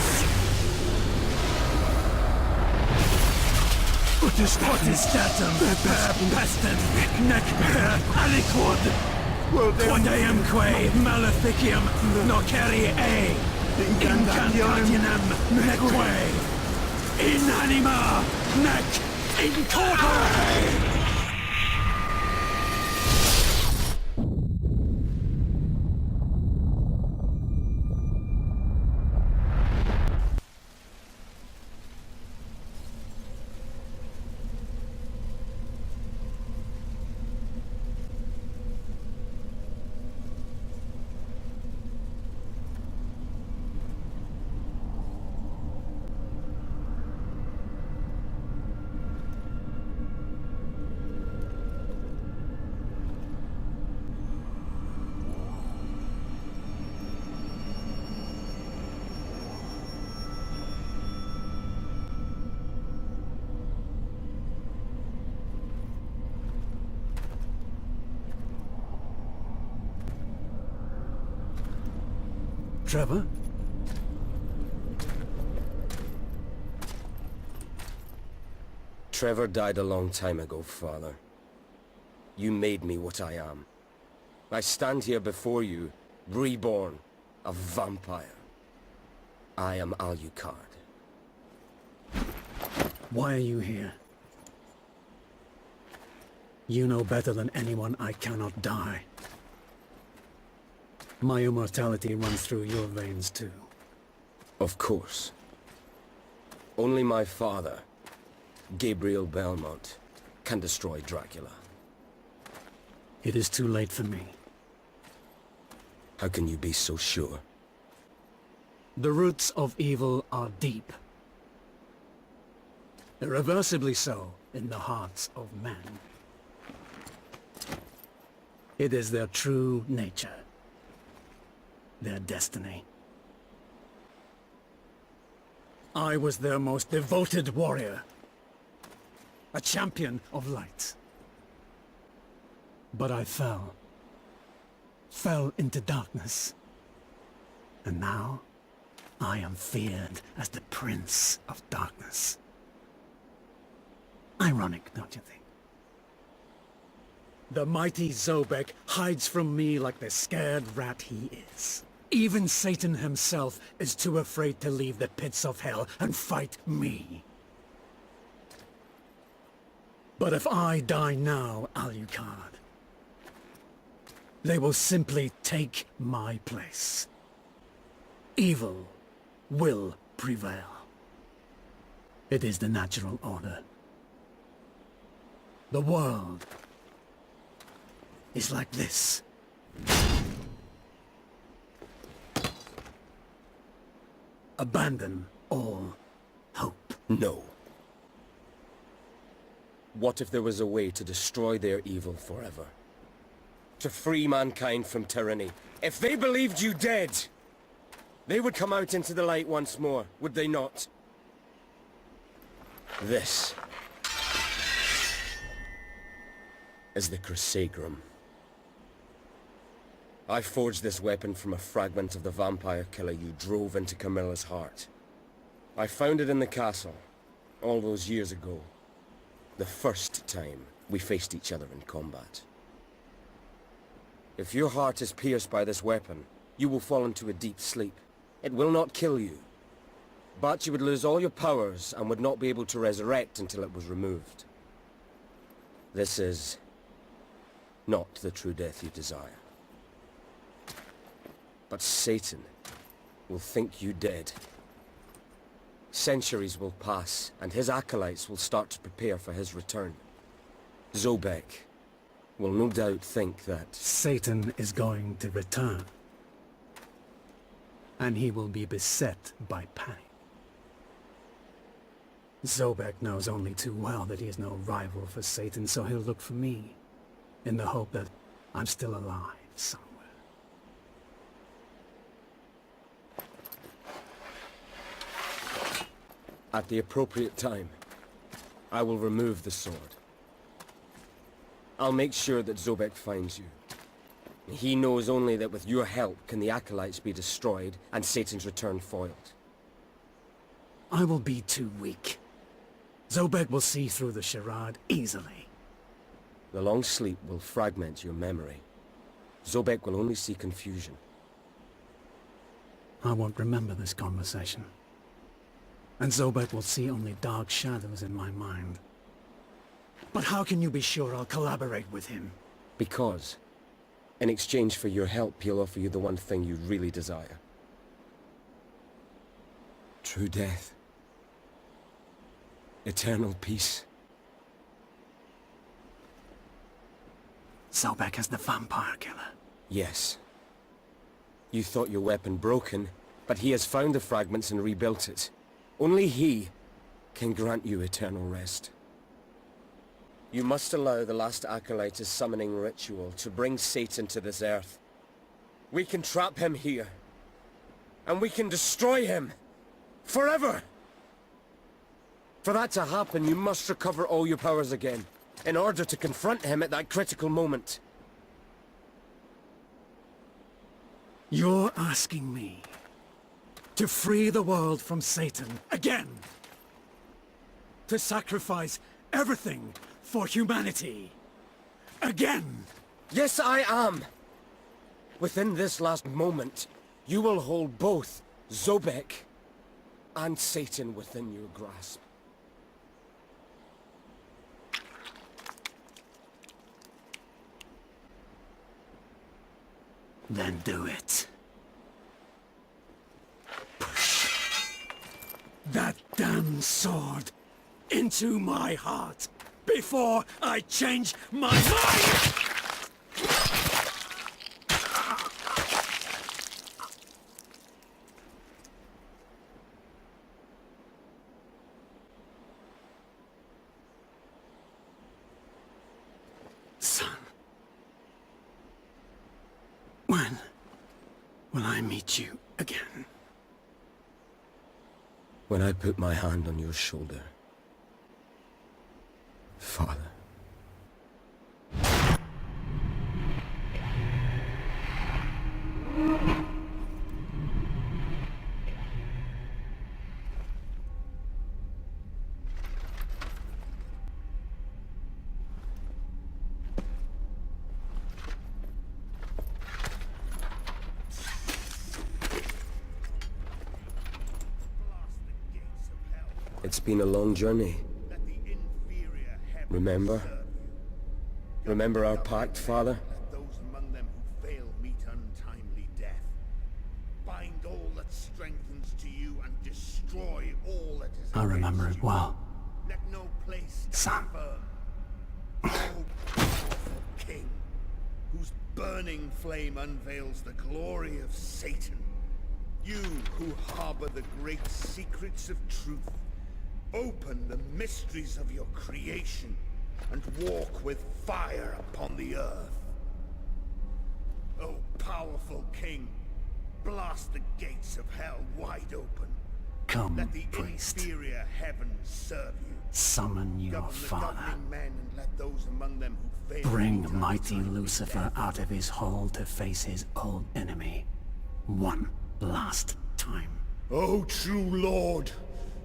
Potestatem per pestem nec per aliquod, quod eamque maleficium nocere incantationem neque in anima nec in corpore. Trevor? Trevor died a long time ago, Father. You made me what I am. I stand here before you, reborn, a vampire. I am Alucard. Why are you here? You know better than anyone I cannot die. My immortality runs through your veins too. Of course. Only my father, Gabriel Belmont, can destroy Dracula. It is too late for me. How can you be so sure? The roots of evil are deep. Irreversibly so in the hearts of men. It is their true nature. Their destiny. I was their most devoted warrior. A champion of light. But I fell. Fell into darkness. And now, I am feared as the Prince of Darkness. Ironic, don't you think? The mighty Zobek hides from me like the scared rat he is. Even Satan himself is too afraid to leave the pits of hell and fight me. But if I die now, Alucard, they will simply take my place. Evil will prevail. It is the natural order. The world is like this. Abandon all hope. No. What if there was a way to destroy their evil forever? To free mankind from tyranny? If they believed you dead, they would come out into the light once more, would they not? This is the Crusagram. I forged this weapon from a fragment of the vampire killer you drove into Camilla's heart. I found it in the castle, all those years ago. The first time we faced each other in combat. If your heart is pierced by this weapon, you will fall into a deep sleep. It will not kill you. But you would lose all your powers and would not be able to resurrect until it was removed. This is not the true death you desire. But Satan will think you dead. Centuries will pass, and his acolytes will start to prepare for his return. Zobek will no doubt think that Satan is going to return. And he will be beset by panic. Zobek knows only too well that he is no rival for Satan, so he'll look for me, in the hope that I'm still alive somewhere. at the appropriate time, I will remove the sword. I'll make sure that Zobek finds you. He knows only that with your help can the Acolytes be destroyed and Satan's return foiled. I will be too weak. Zobek will see through the charade easily. The long sleep will fragment your memory. Zobek will only see confusion. I won't remember this conversation. And Zobek will see only dark shadows in my mind. But how can you be sure I'll collaborate with him? Because, in exchange for your help, he'll offer you the one thing you really desire. True death. Eternal peace. Zobek is the vampire killer. Yes. You thought your weapon broken, but he has found the fragments and rebuilt it. Only he can grant you eternal rest. You must allow the last Acolyte's summoning ritual to bring Satan to this earth. We can trap him here. And we can destroy him. Forever! For that to happen, you must recover all your powers again, in order to confront him at that critical moment. You're asking me to free the world from Satan again? To sacrifice everything for humanity again? Yes, I am! Within this last moment, you will hold both Zobek and Satan within your grasp. Then do it. Push that damn sword into my heart before I change my mind! Son. When will I meet you again? when I put my hand on your shoulder. Father. It's been a long journey. Remember? Remember our pact, Father? Let those among them who fail meet untimely death. Bind all that strengthens to you and destroy all that is I remember it well. Let no place Son. firm. O powerful king, whose burning flame unveils the glory of Satan. You who harbor the great secrets of truth. Open the mysteries of your creation and walk with fire upon the earth. O powerful king, blast the gates of hell wide open. Come, let the priest. inferior heavens serve you. Summon your Govern the father. governing men and let those among them who fail Bring meet mighty untimely Lucifer death. out of his hole to face his old enemy. One last time. O true Lord,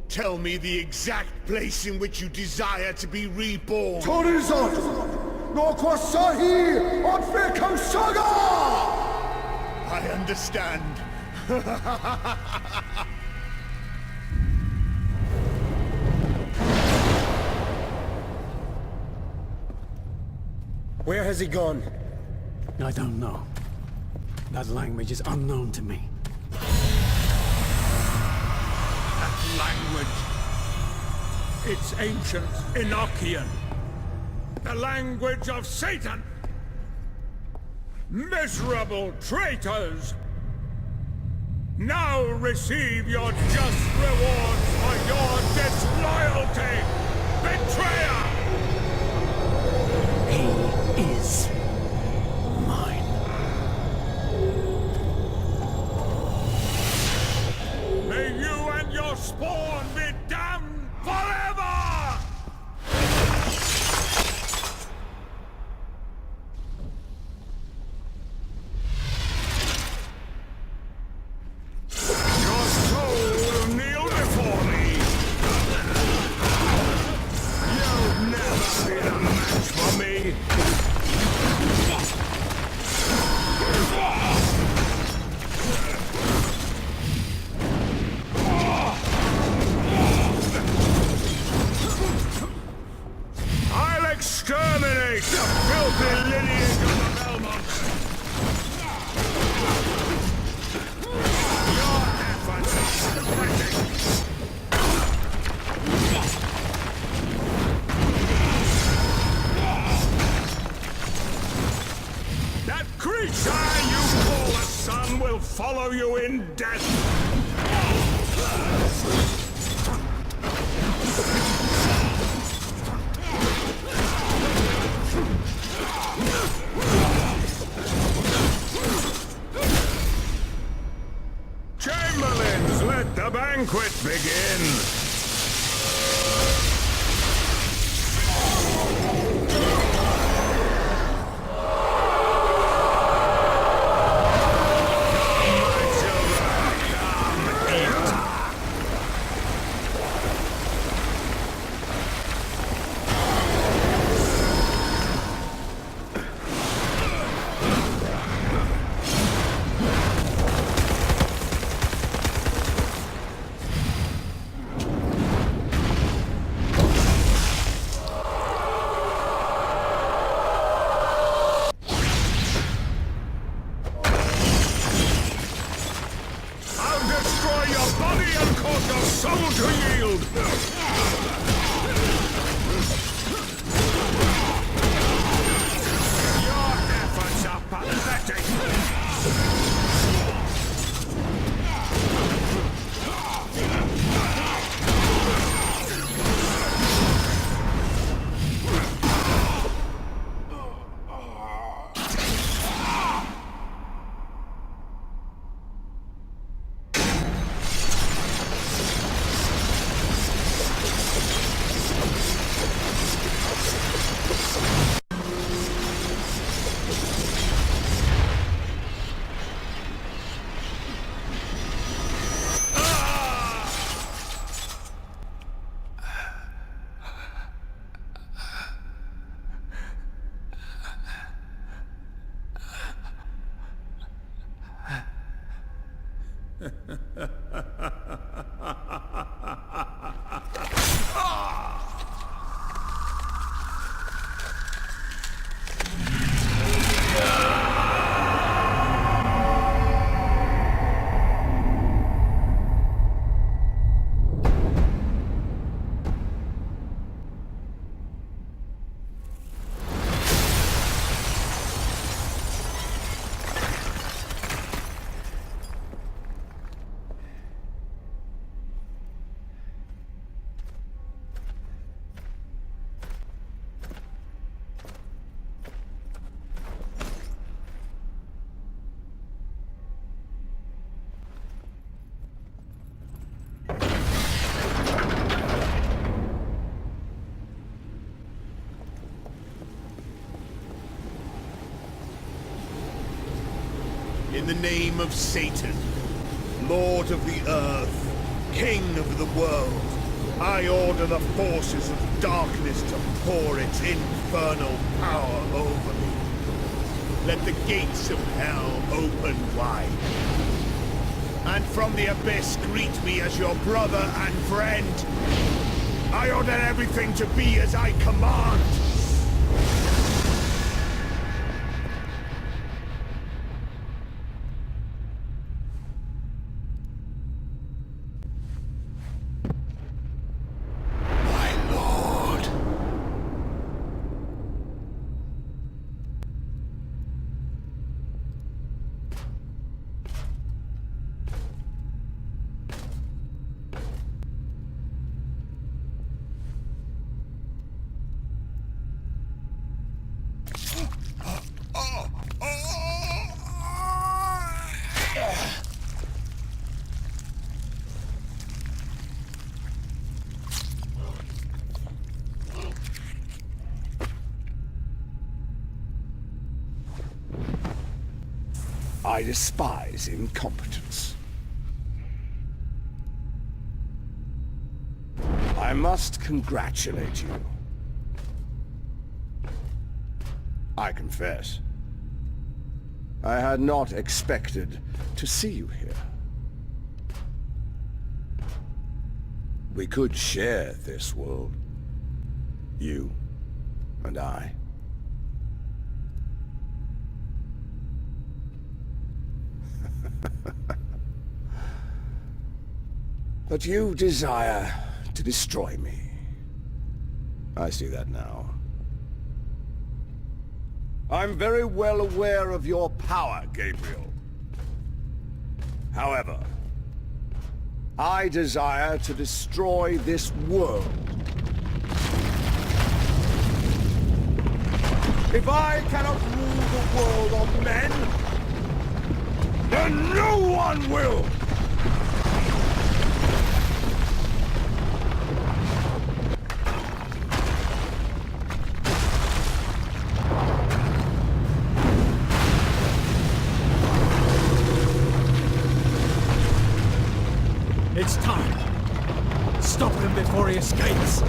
tell me the exact place in which you desire to be reborn. Torizon! No Kwasahi! Otfekam Saga! I understand. Where has he gone? I don't know. That language is unknown to me. Language. It's ancient Enochian. The language of Satan. Miserable traitors! Now receive your just rewards for your disloyalty! Betrayer! He is mine. May you and your spawn be damned forever! Your soul will kneel before me! You'll never be a match for me! I'll exterminate the filthy lineage of the Belmonts! Your efforts are pathetic! That creature you call a son will follow you in death! Chamberlains, let the banquet begin! In the name of Satan, Lord of the Earth, King of the world, I order the forces of darkness to pour its infernal power over me. Let the gates of hell open wide. And from the abyss greet me as your brother and friend. I order everything to be as I command. I despise incompetence. I must congratulate you. I confess, I had not expected to see you here. We could share this world, you and I. But you desire to destroy me. I see that now. I'm very well aware of your power, Gabriel. However, I desire to destroy this world. If I cannot rule the world of men, then no one will! It's time. Stop him before he escapes.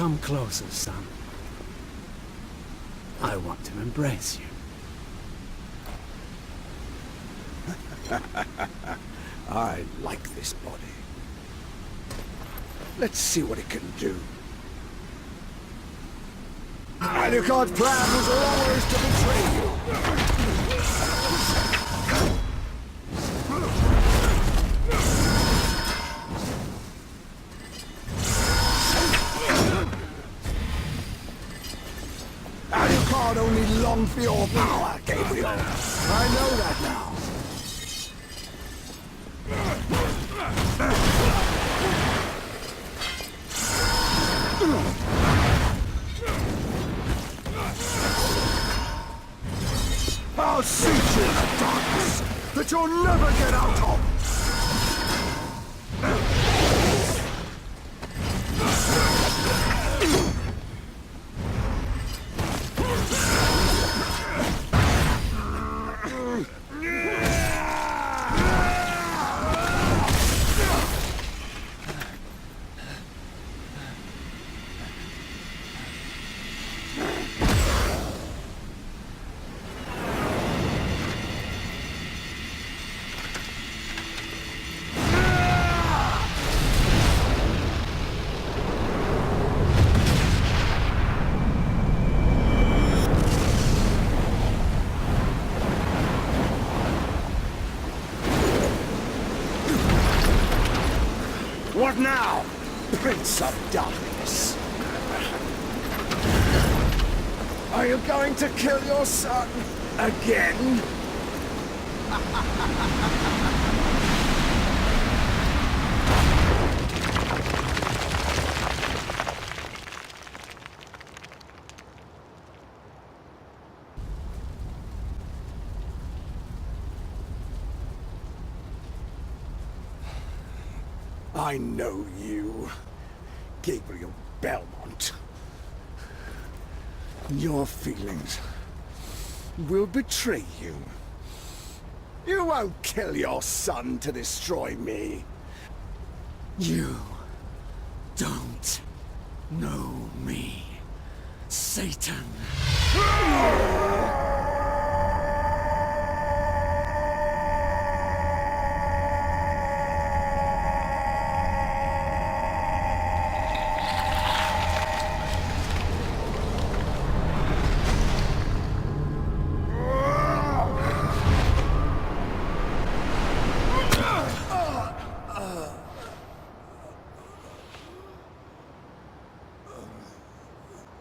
Come closer, son. I want to embrace you. I like this body. Let's see what it can do. Alucard's plan was always to betray you. Alucard only longed for your power, Gabriel. I know that now. I'll shoot you in the darkness that you'll never get out of! What now, Prince of Darkness? Are you going to kill your son again? I know you, Gabriel Belmont. Your feelings will betray you. You won't kill your son to destroy me. You don't know me, Satan.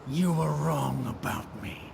You were wrong about me.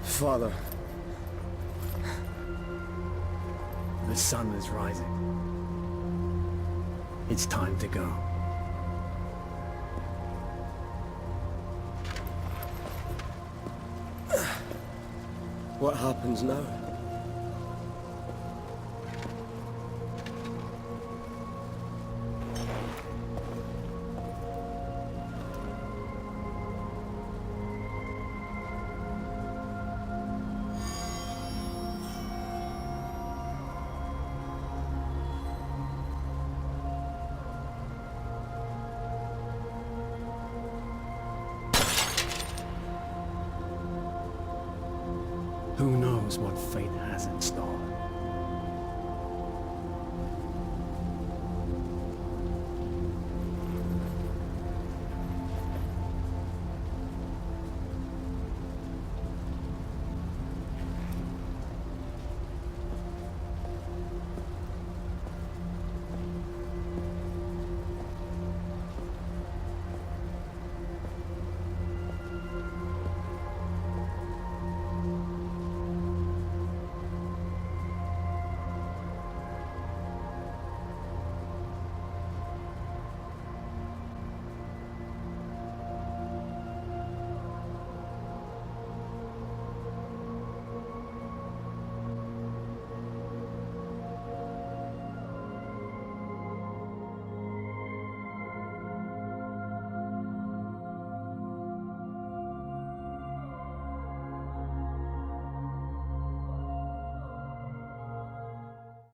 Father. The sun is rising. It's time to go. What happens now? knows what fate has in store.